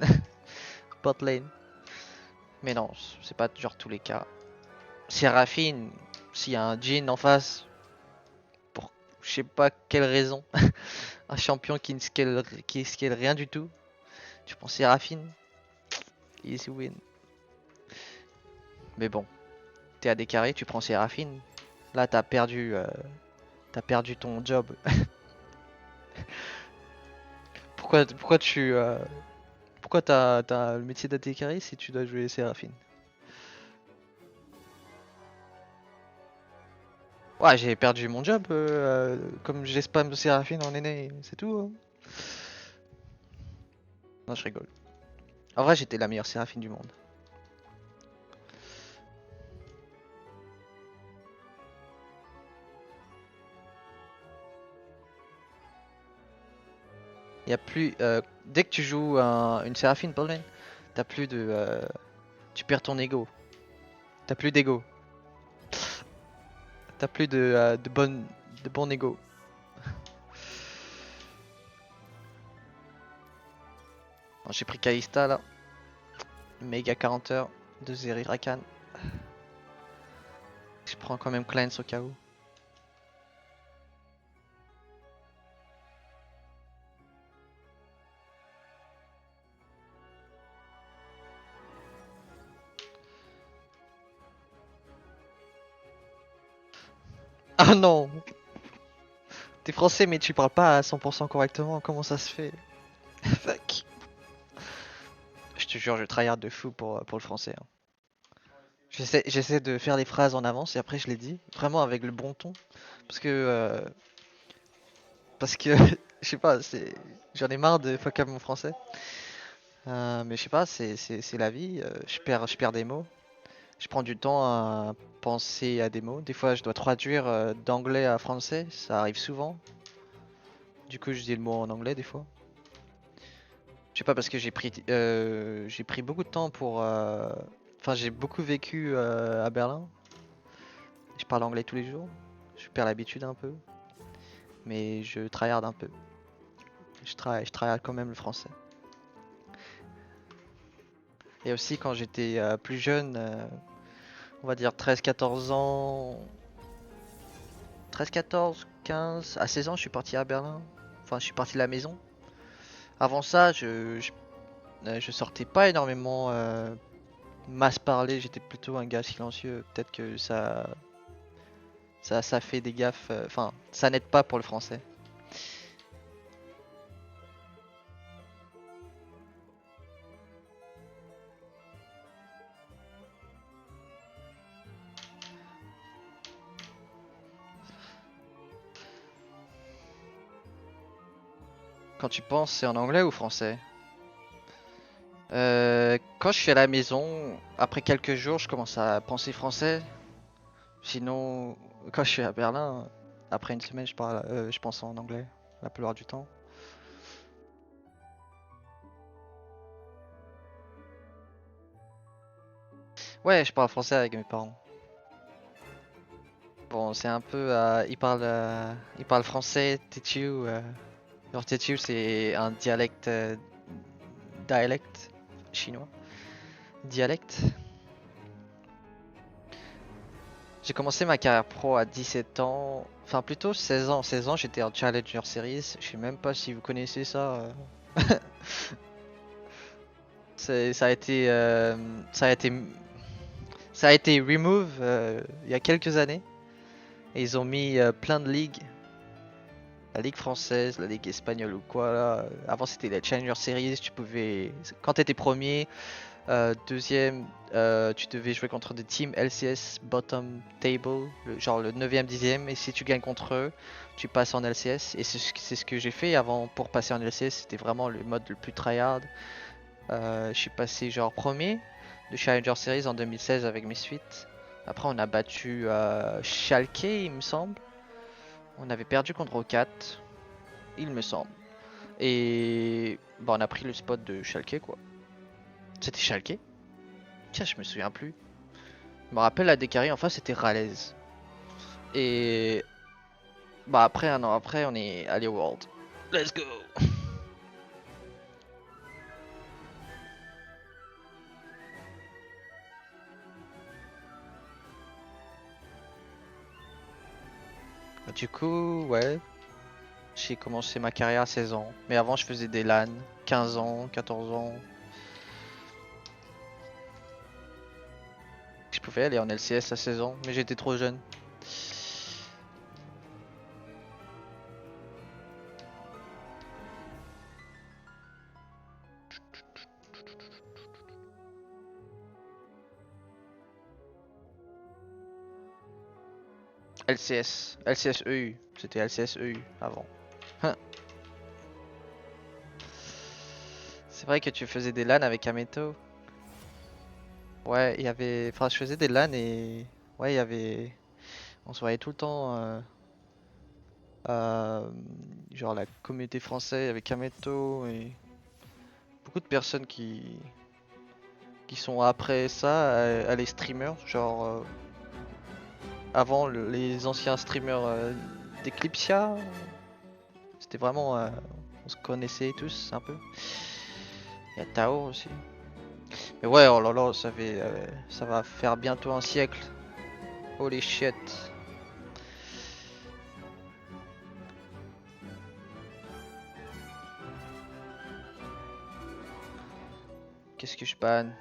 botlane. Mais non, c'est pas genre tous les cas. Séraphine, s'il y a un Jhin en face, pour je sais pas quelle raison, un champion qui scale rien du tout, tu prends Séraphine, easy win. Mais bon, t'es à des carrés, tu prends Séraphine. Là, t'as perdu ton job. Pourquoi t'as le métier d'AD carré si tu dois jouer Séraphine? Ouais, j'ai perdu mon job comme j'ai spam de Séraphine en aîné, c'est tout, hein. Non, je rigole. En vrai, j'étais la meilleure Séraphine du monde. Y a plus, dès que tu joues une Séraphine Paladin, t'as plus de, tu perds ton ego. T'as plus d'ego. T'as plus de bon ego. Bon, j'ai pris Kalista là, méga 40 heures de Zeri Rakan. Je prends quand même Cleanse au cas où. Ah non! T'es français mais tu parles pas à 100% correctement, comment ça se fait? Fuck. Je te jure, je tryhard de fou pour le français, hein. J'essaie de faire les phrases en avance et après je les dis, vraiment avec le bon ton. Parce que, parce que Je sais pas, j'en ai marre de fuck up mon français. Mais je sais pas, c'est la vie. Je perds des mots. Je prends du temps à penser à des mots. Des fois, je dois traduire d'anglais à français. Ça arrive souvent. Du coup, je dis le mot en anglais des fois. Je sais pas parce que j'ai pris beaucoup de temps pour. Enfin, j'ai beaucoup vécu à Berlin. Je parle anglais tous les jours. Je perds l'habitude un peu, mais je tryhard un peu. Je tryhard quand même le français. Et aussi quand j'étais plus jeune, on va dire 13-14 ans, 13-14, 15, à 16 ans, je suis parti à Berlin. Enfin, je suis parti de la maison. Avant ça, je sortais pas énormément masse parler. J'étais plutôt un gars silencieux. Peut-être que ça fait des gaffes. Enfin, ça n'aide pas pour le français. Quand tu penses, c'est en anglais ou français? Quand je suis à la maison, après quelques jours, je commence à penser français. Sinon, quand je suis à Berlin, après une semaine, je pense en anglais la plupart du temps. Ouais, je parle français avec mes parents. Bon, c'est un peu, ils parlent français, Tetu. Genre Tetu, c'est un dialecte chinois. Dialecte. J'ai commencé ma carrière pro à 17 ans, enfin plutôt 16 ans. 16 ans, j'étais en Challenger Series. Je sais même pas si vous connaissez ça. Ça a été, ça a été, ça a été remove il y a quelques années. Et ils ont mis plein de ligues, la ligue française, la ligue espagnole ou quoi là. Avant c'était la Challenger Series, tu pouvais, quand t'étais premier, deuxième, tu devais jouer contre des teams LCS bottom table, genre le 9ème, 10ème, et si tu gagnes contre eux, tu passes en LCS. Et c'est ce que j'ai fait avant pour passer en LCS, c'était vraiment le mode le plus tryhard. Je suis passé genre premier de Challenger Series en 2016 avec mes suites. Après, on a battu Schalke, il me semble. On avait perdu contre O4, il me semble. Et bah, on a pris le spot de Schalke, quoi. C'était Schalke? Tiens, je me souviens plus. Je me rappelle la Décari en face, c'était Raleigh. Et bah, après, un an après, on est allé au World. Let's go! Du coup, ouais, j'ai commencé ma carrière à 16 ans. Mais avant, je faisais des LAN, 15 ans, 14 ans. Je pouvais aller en LCS à 16 ans, mais j'étais trop jeune. LCS, LCS EU, c'était LCS EU avant. Hein. C'est vrai que tu faisais des LAN avec Ameto. Ouais, il y avait. Enfin, je faisais des LAN et. Ouais, il y avait. On se voyait tout le temps. Genre la communauté française avec Ameto et beaucoup de personnes qui sont après ça à les streamers. Genre avant les anciens streamers d'Eclipsia. C'était vraiment. On se connaissait tous un peu. Il y a Tao aussi. Mais ouais, oh là là, ça va faire bientôt un siècle. Holy shit. Qu'est-ce que je banne?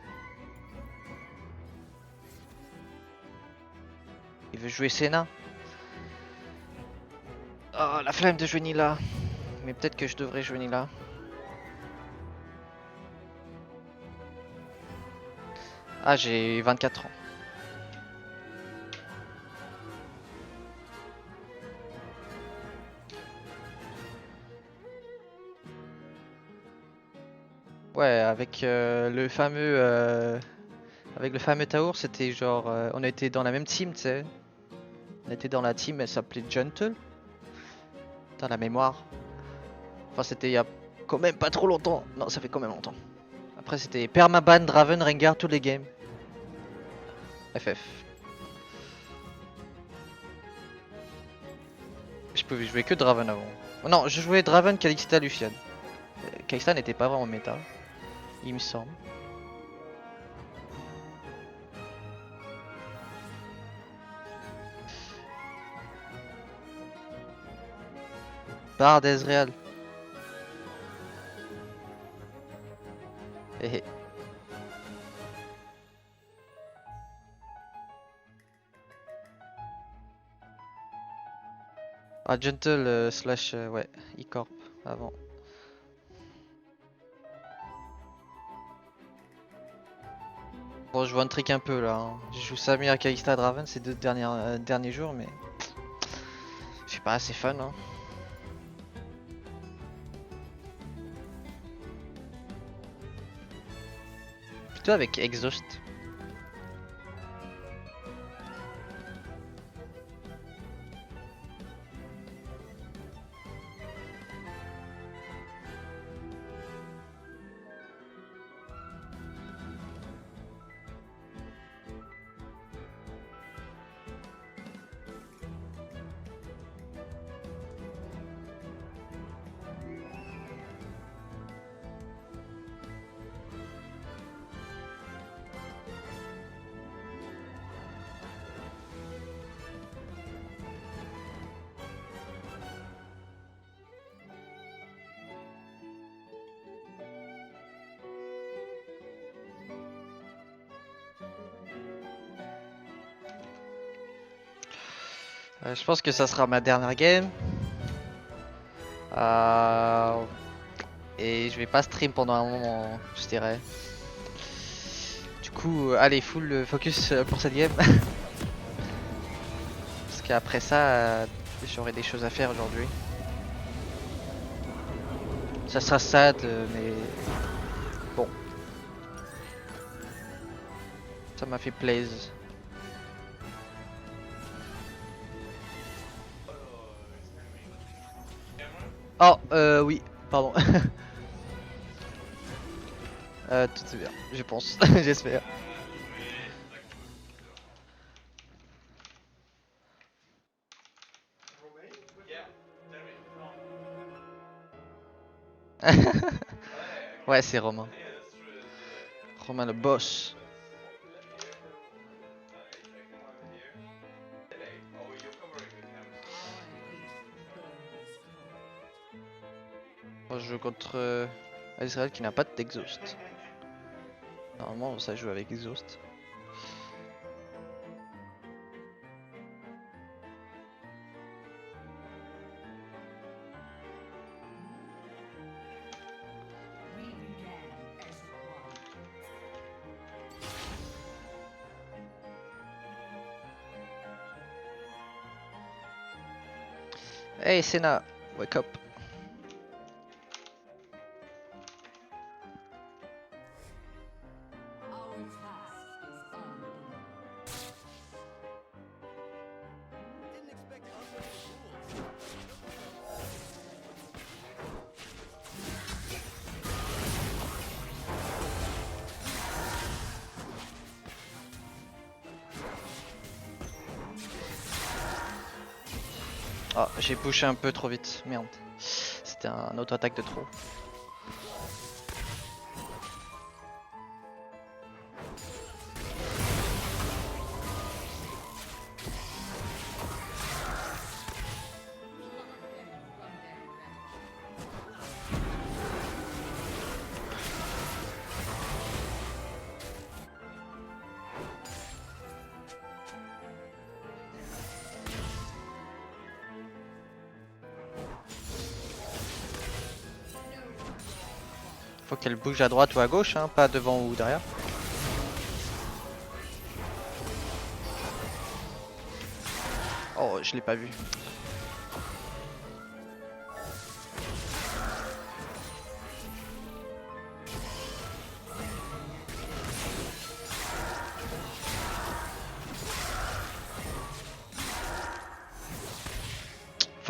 Il veut jouer Senna. Oh, la flemme de jouer Nila. Mais peut-être que je devrais jouer Nila. Ah, j'ai 24 ans. Ouais, avec avec le fameux Taour, c'était genre, on était dans la même team, tu sais. On était dans la team, elle s'appelait Gentle. T'as la mémoire. Enfin, c'était il y a quand même pas trop longtemps. Non, ça fait quand même longtemps. Après, c'était Permaban, Draven, Rengar, tous les games. FF. Je pouvais jouer que Draven avant. Non, je jouais Draven, Kalista, Lucian. Kalista n'était pas vraiment méta, il me semble. Bard Ezreal. Hé hé. Ah, Gentle slash ouais, E-Corp avant. Bon, je vois un trick un peu là. Hein. Je joue Samir, Kalista, Draven ces deux derniers jours, mais je suis pas assez fan. Hein. Plutôt avec Exhaust. Je pense que ça sera ma dernière game. Et je vais pas stream pendant un moment, je dirais. Du coup, allez, full focus pour cette game. Parce qu'après ça, j'aurai des choses à faire aujourd'hui. Ça sera sad, mais bon. Ça m'a fait plaisir. Oh, oui, pardon. Tout est bien, je pense, j'espère. Ouais, c'est Romain. Romain le boss. Moi, je joue contre Israël qui n'a pas d'exhaust. Normalement, ça joue avec exhaust. Hey Senna, wake up. Didn't expect unlimited rules. Oh, j'ai pushé un peu trop vite, merde. C'était un auto-attaque de trop. Faut qu'elle bouge à droite ou à gauche, hein, pas devant ou derrière. Oh, je l'ai pas vu.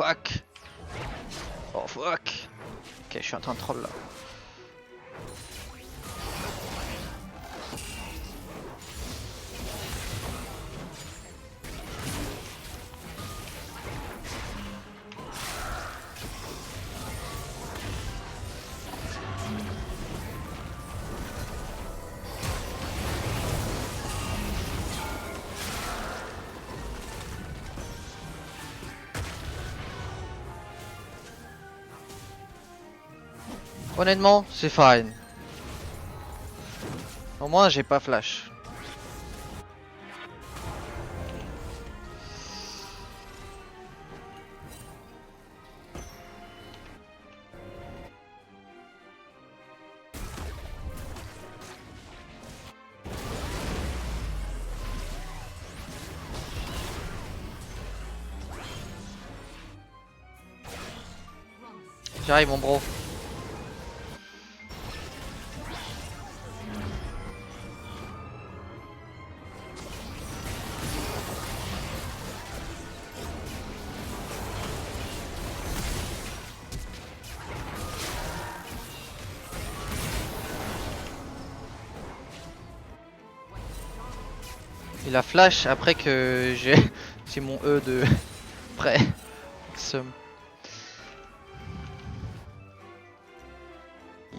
fuck. Oh fuck. Ok, je suis en train de troll là. Honnêtement, c'est fine. Au moins, j'ai pas flash. J'arrive, mon bro. Il a flash après que j'ai c'est mon E de près. Somme.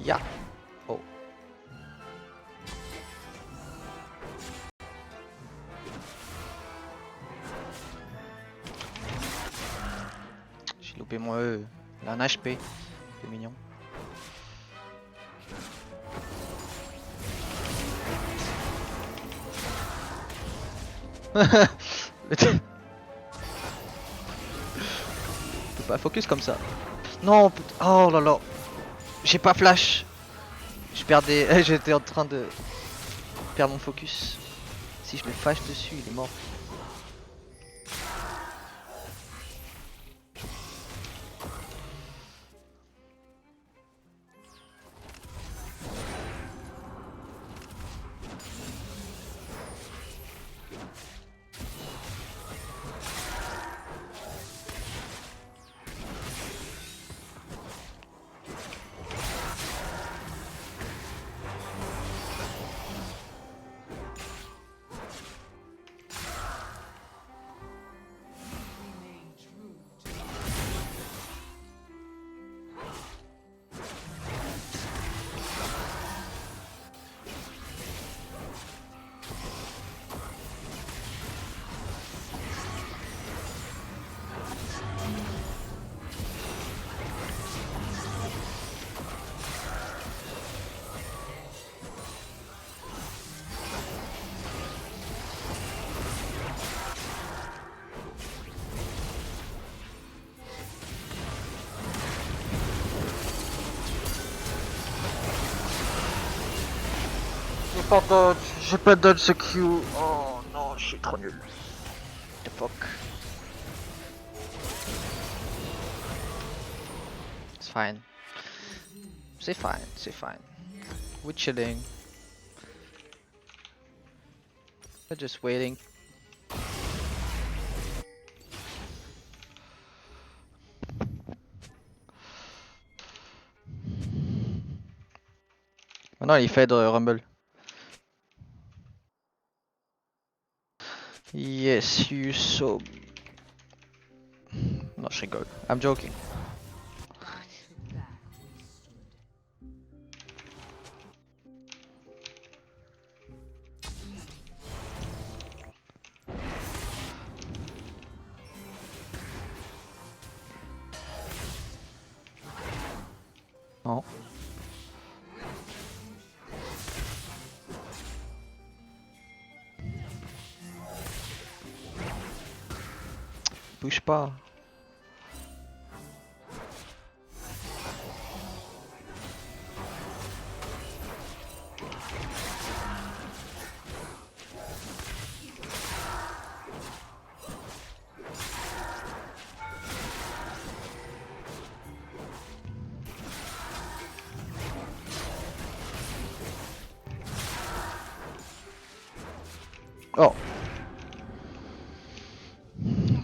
Ya. Oh. J'ai loupé mon E. Il a un HP. C'est mignon. Tu peux pas focus comme ça. Non, oh là là. J'ai pas flash. Je perdais. J'étais en train de perdre mon focus. Si je le flash dessus, il est mort. J'ai pas de dodge ce Q. Oh non, je suis trop nul. The fuck. It's fine. C'est fine, c'est fine. We're chilling. We're just waiting. Maintenant il fait de Rumble. Yes, you so. Non, je rigole. I'm joking. Non. Bouge pas. Oh.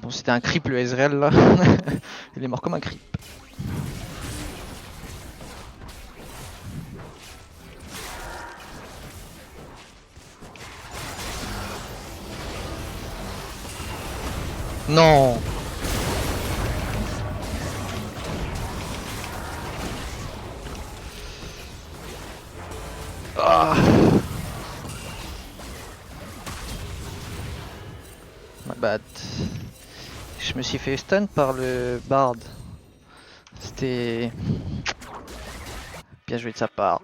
Bon, c'était c'était un creep le Ezreal là. Il est mort comme un creep. Non. Ah. My bad. Je me suis fait stun par le Bard. C'était bien joué de sa part.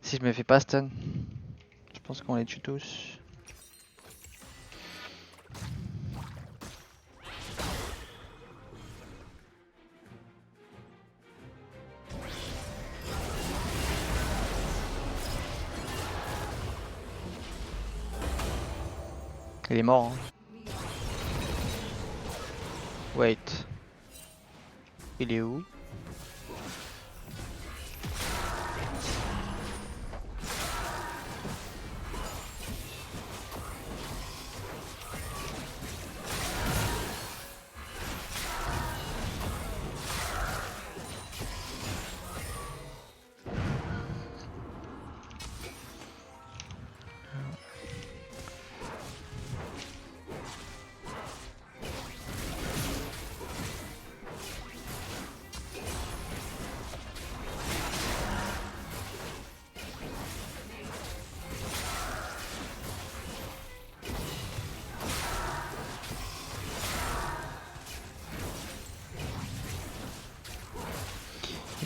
Si je me fais pas stun, je pense qu'on les tue tous. Il est mort. Hein. Wait. Il est où?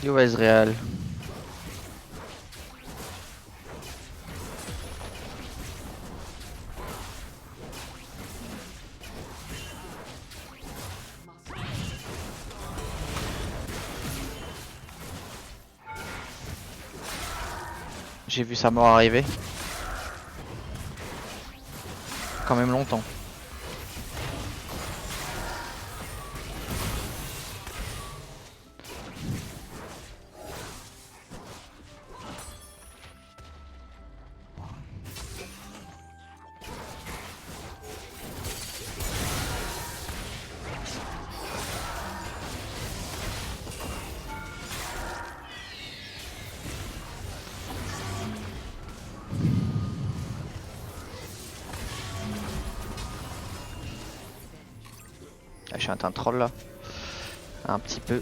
Il est où Ezreal? J'ai vu sa mort arriver. Quand même longtemps. Ah, je suis un troll là. Un petit peu.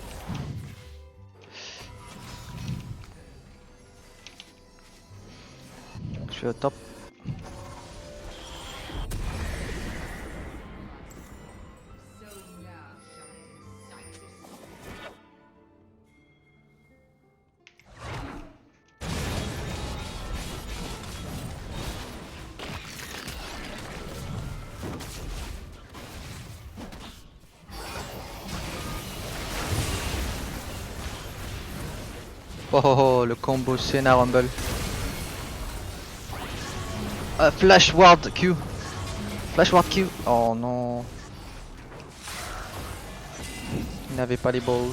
Je suis au top. Oh, oh, oh, le combo Senna Rumble. Flash Ward Q. Flash Ward Q. Oh non. Il n'avait pas les balls.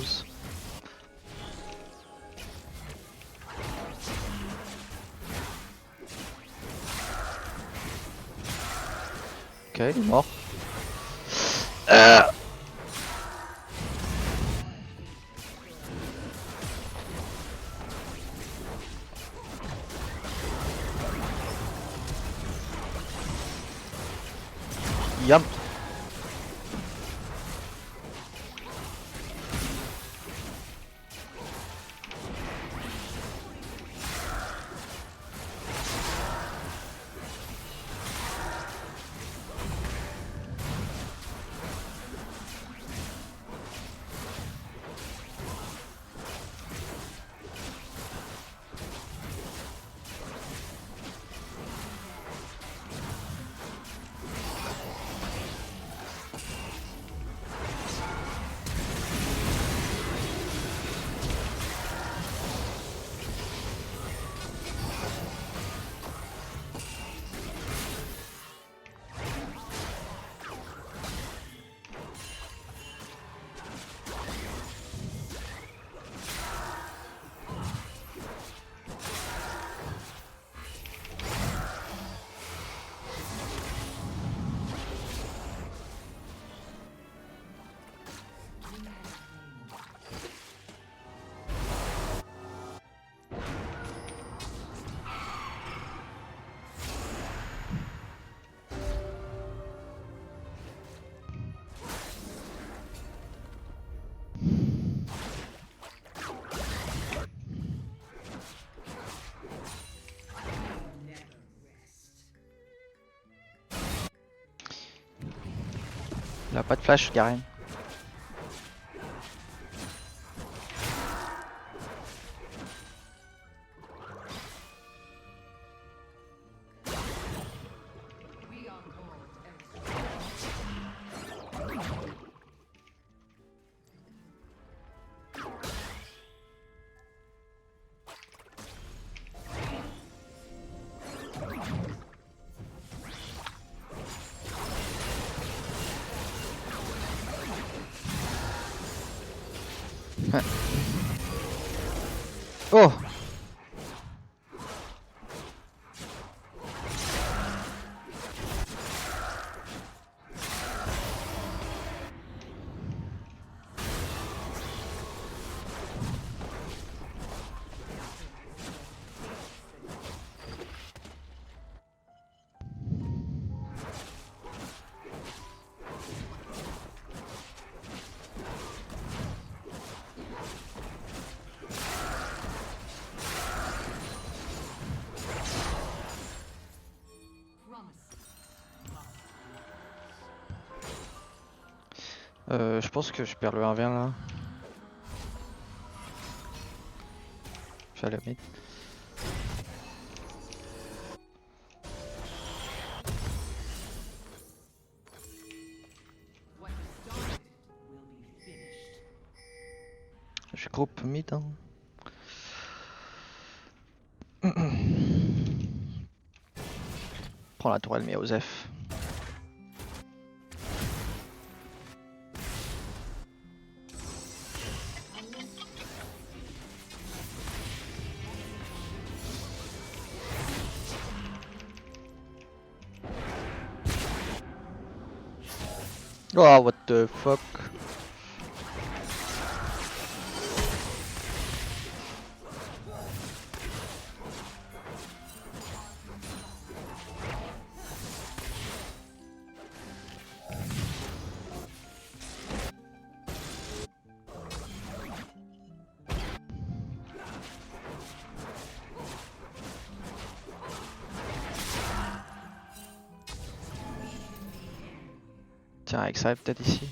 Ok, il est mort. Yam. Il a pas de flash, Garen. Oh! Je pense que je perds le 1v1 là. Je vais aller mid. Je groupe mid. Hein. Prends la tourelle, mais Osef. Oh, what the fuck? Tiens, avec ça peut-être ici.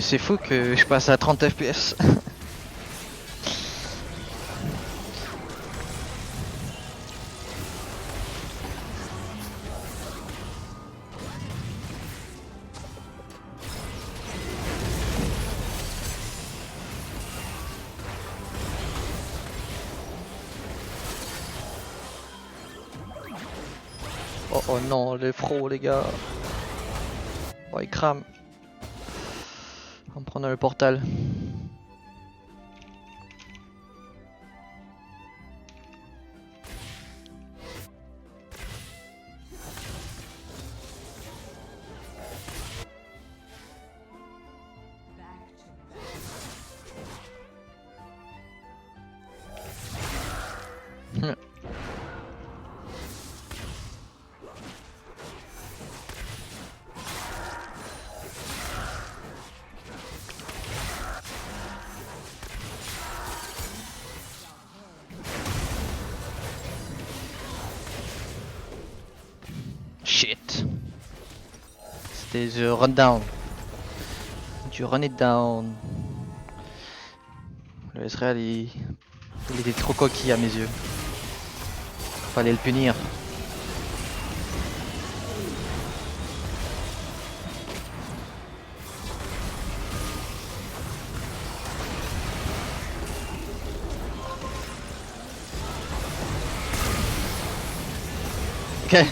C'est fou que je passe à 30 FPS. Oh, oh non, les fros les gars. Oh, ils crament. On va prendre le portal. Shit. C'était the run down. Du run it down. Le Ezreal il était trop coquille à mes yeux. Fallait le punir. Ok.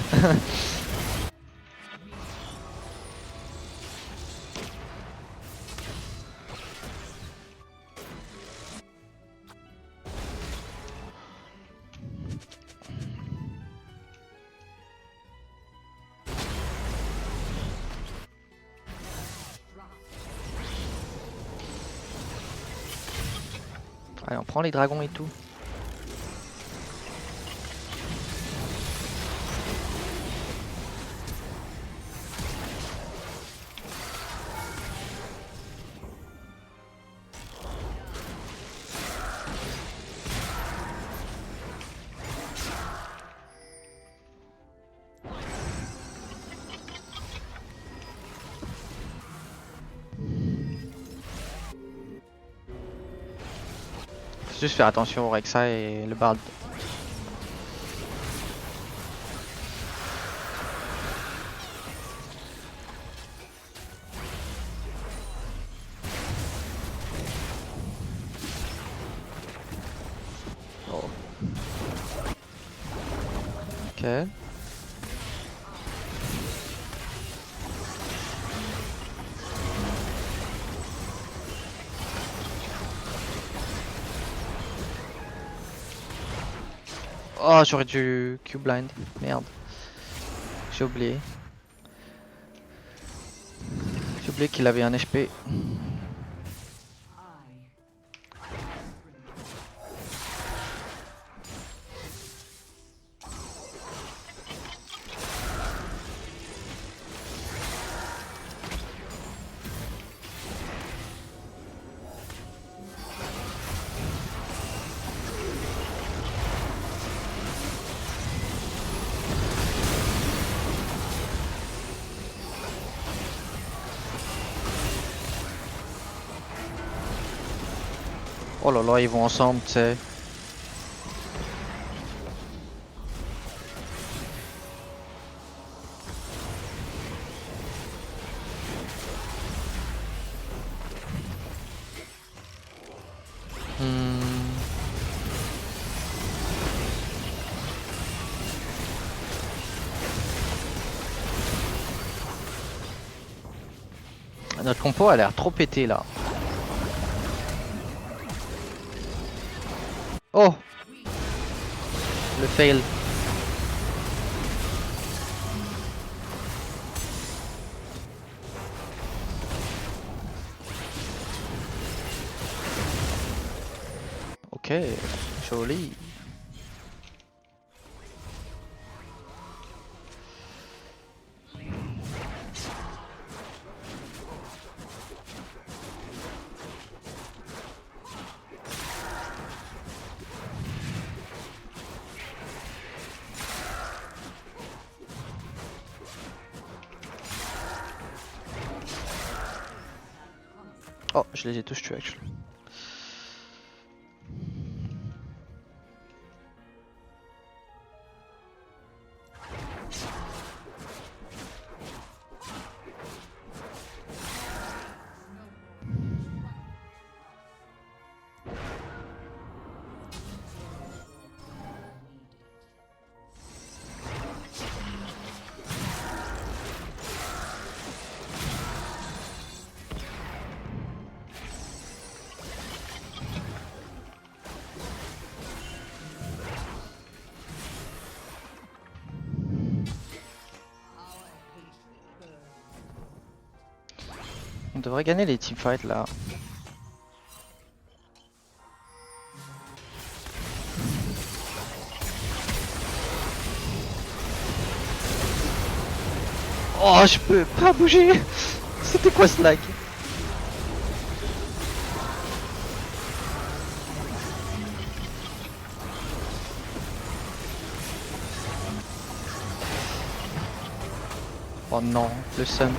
Allez, on prend les dragons et tout. Faut juste faire attention au Rexa et le Bard. Oh. Ok. Oh, j'aurais dû Q-blind. Merde. J'ai oublié. J'ai oublié qu'il avait un HP. Oh là là, ils vont ensemble, tu sais. Notre compo a l'air trop pété là. Oh! Le fail. Ok, joli. Oh, je les ai tous tués actually. On devrait gagner les teamfights là. Oh, je peux pas bouger. C'était quoi ce lag? Oh non, le sun.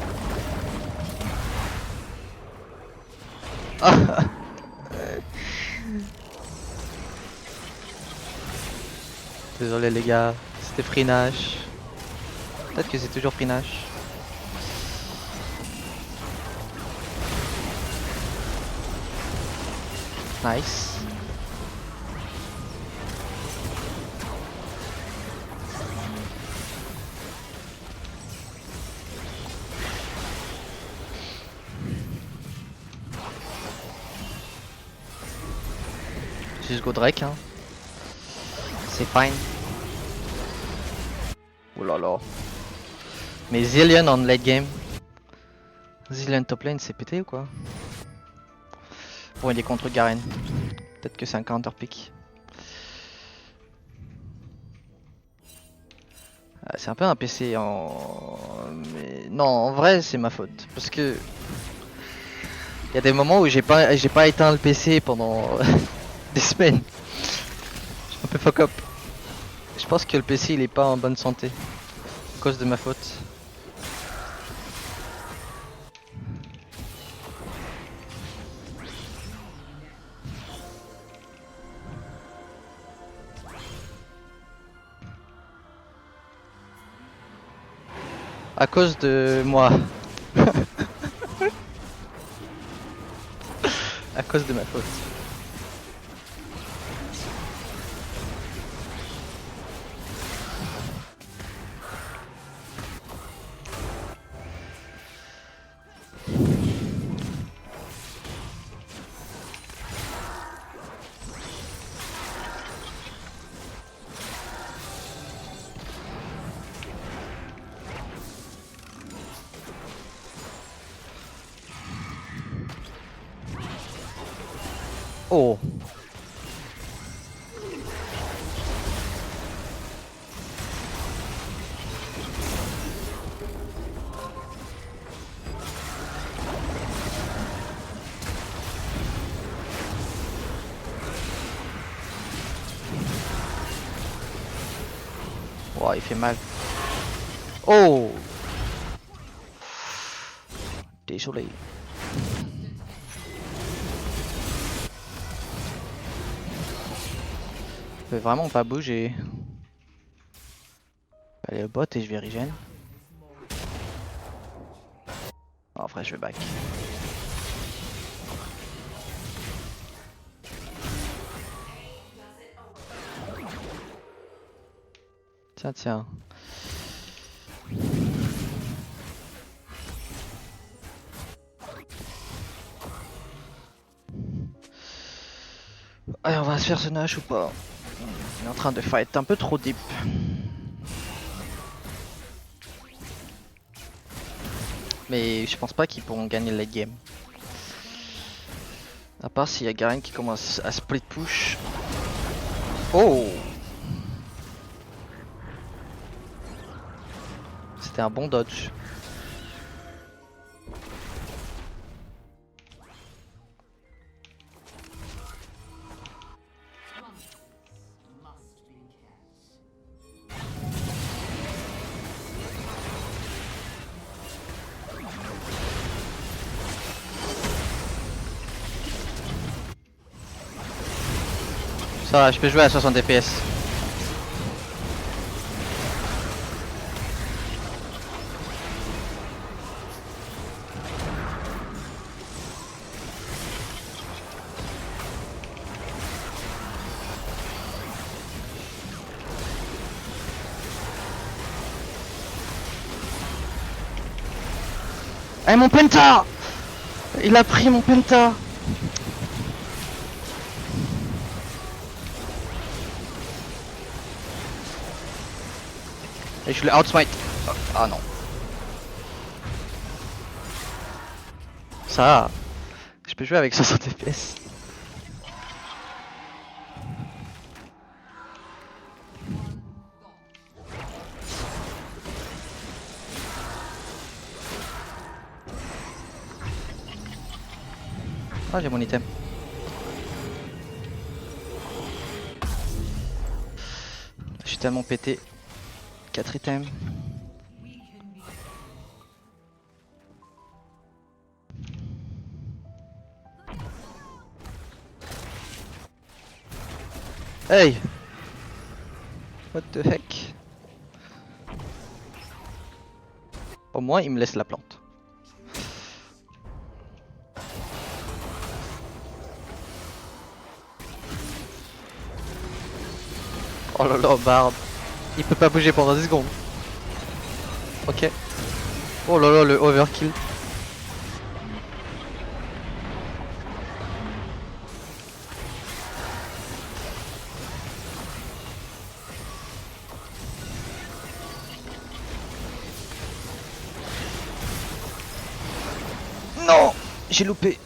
Désolé les gars, c'était Free Nash. Peut-être que c'est toujours Free Nash. Nice. Juste go Drake hein. C'est fine. Oh là là. Mais Zillion en late game. Zillion top lane c'est pété ou quoi? Bon il est contre Garen. Peut-être que c'est un counter pick. Ah, c'est un peu un PC en... Mais non, en vrai c'est ma faute. Parce que... Il y a des moments où j'ai pas éteint le PC pendant des semaines. Je suis un peu fuck up. Je pense que le PC il est pas en bonne santé. À cause de ma faute. À cause de moi. À cause de ma faute. Oh. Wow, il fait mal. Oh. Désolé. Je peux vraiment pas bouger. Je vais aller au bot et je vais regen. En vrai, je vais back. Tiens, tiens. Allez, on va se faire ce Nash ou pas? Il est en train de fight un peu trop deep. Mais je pense pas qu'ils pourront gagner le late game. À part s'il y a Garen qui commence à split push. Oh! C'était un bon dodge. Ça va, je peux jouer à 60 FPS. Eh, mon penta! Il a pris mon penta! Et je l'ai outsmite. Ah non. Ça, je peux jouer avec 60 FPS. Ah, j'ai mon item. Je suis tellement pété. 4 items. Hey! What the heck? Au moins, il me laisse la plante. Oh là là, Barbe. Il peut pas bouger pendant 10 secondes. Ok. Oh là là, le overkill. Non! J'ai loupé.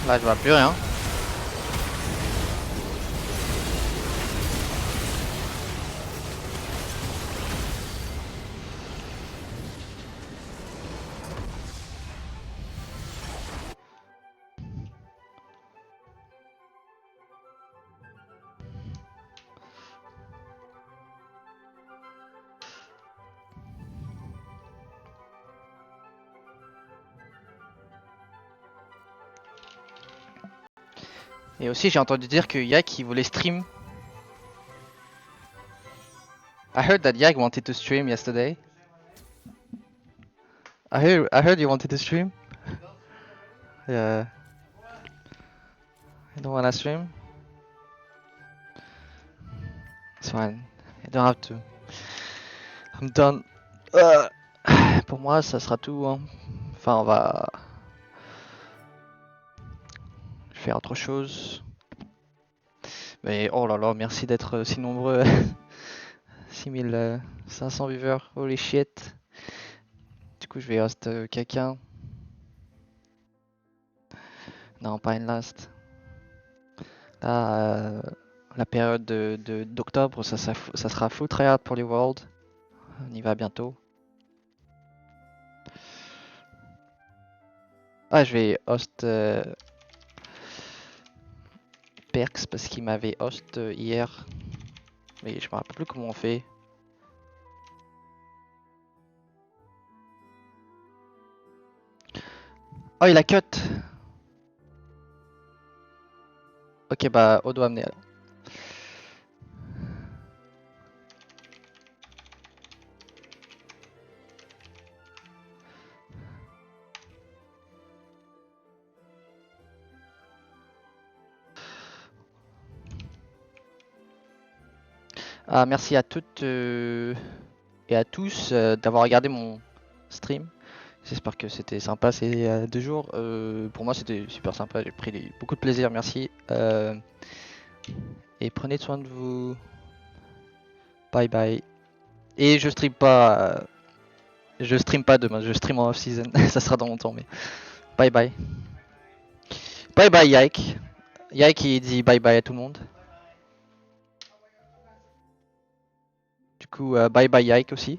Là, je vois plus rien. Et aussi, j'ai entendu dire que Yak il voulait stream. I heard that Yak wanted to stream yesterday. I heard you wanted to stream. Yeah. You don't wanna stream? It's fine. You don't have to. I'm done. Pour moi, ça sera tout. Hein. Enfin, on va faire autre chose. Mais oh là là, merci d'être si nombreux. 6500 viewers, holy shit. Du coup, je vais host quelqu'un. Non, pas une last. Là, la période d'octobre, ça sera full tryhard pour les Worlds. On y va bientôt. Ah, je vais host Perks parce qu'il m'avait host hier. Mais je me rappelle plus comment on fait. Oh, il a cut. Ok, bah, Odo amené alors. Ah, merci à toutes et à tous d'avoir regardé mon stream. J'espère que c'était sympa ces 2 jours. Pour moi, c'était super sympa. J'ai pris beaucoup de plaisir. Merci. Et prenez soin de vous. Bye bye. Et je stream pas. Je stream pas demain. Je stream en off-season. Ça sera dans longtemps, mais bye bye. Bye bye Yike. Yike il dit bye bye à tout le monde. Du coup, bye bye Yike aussi.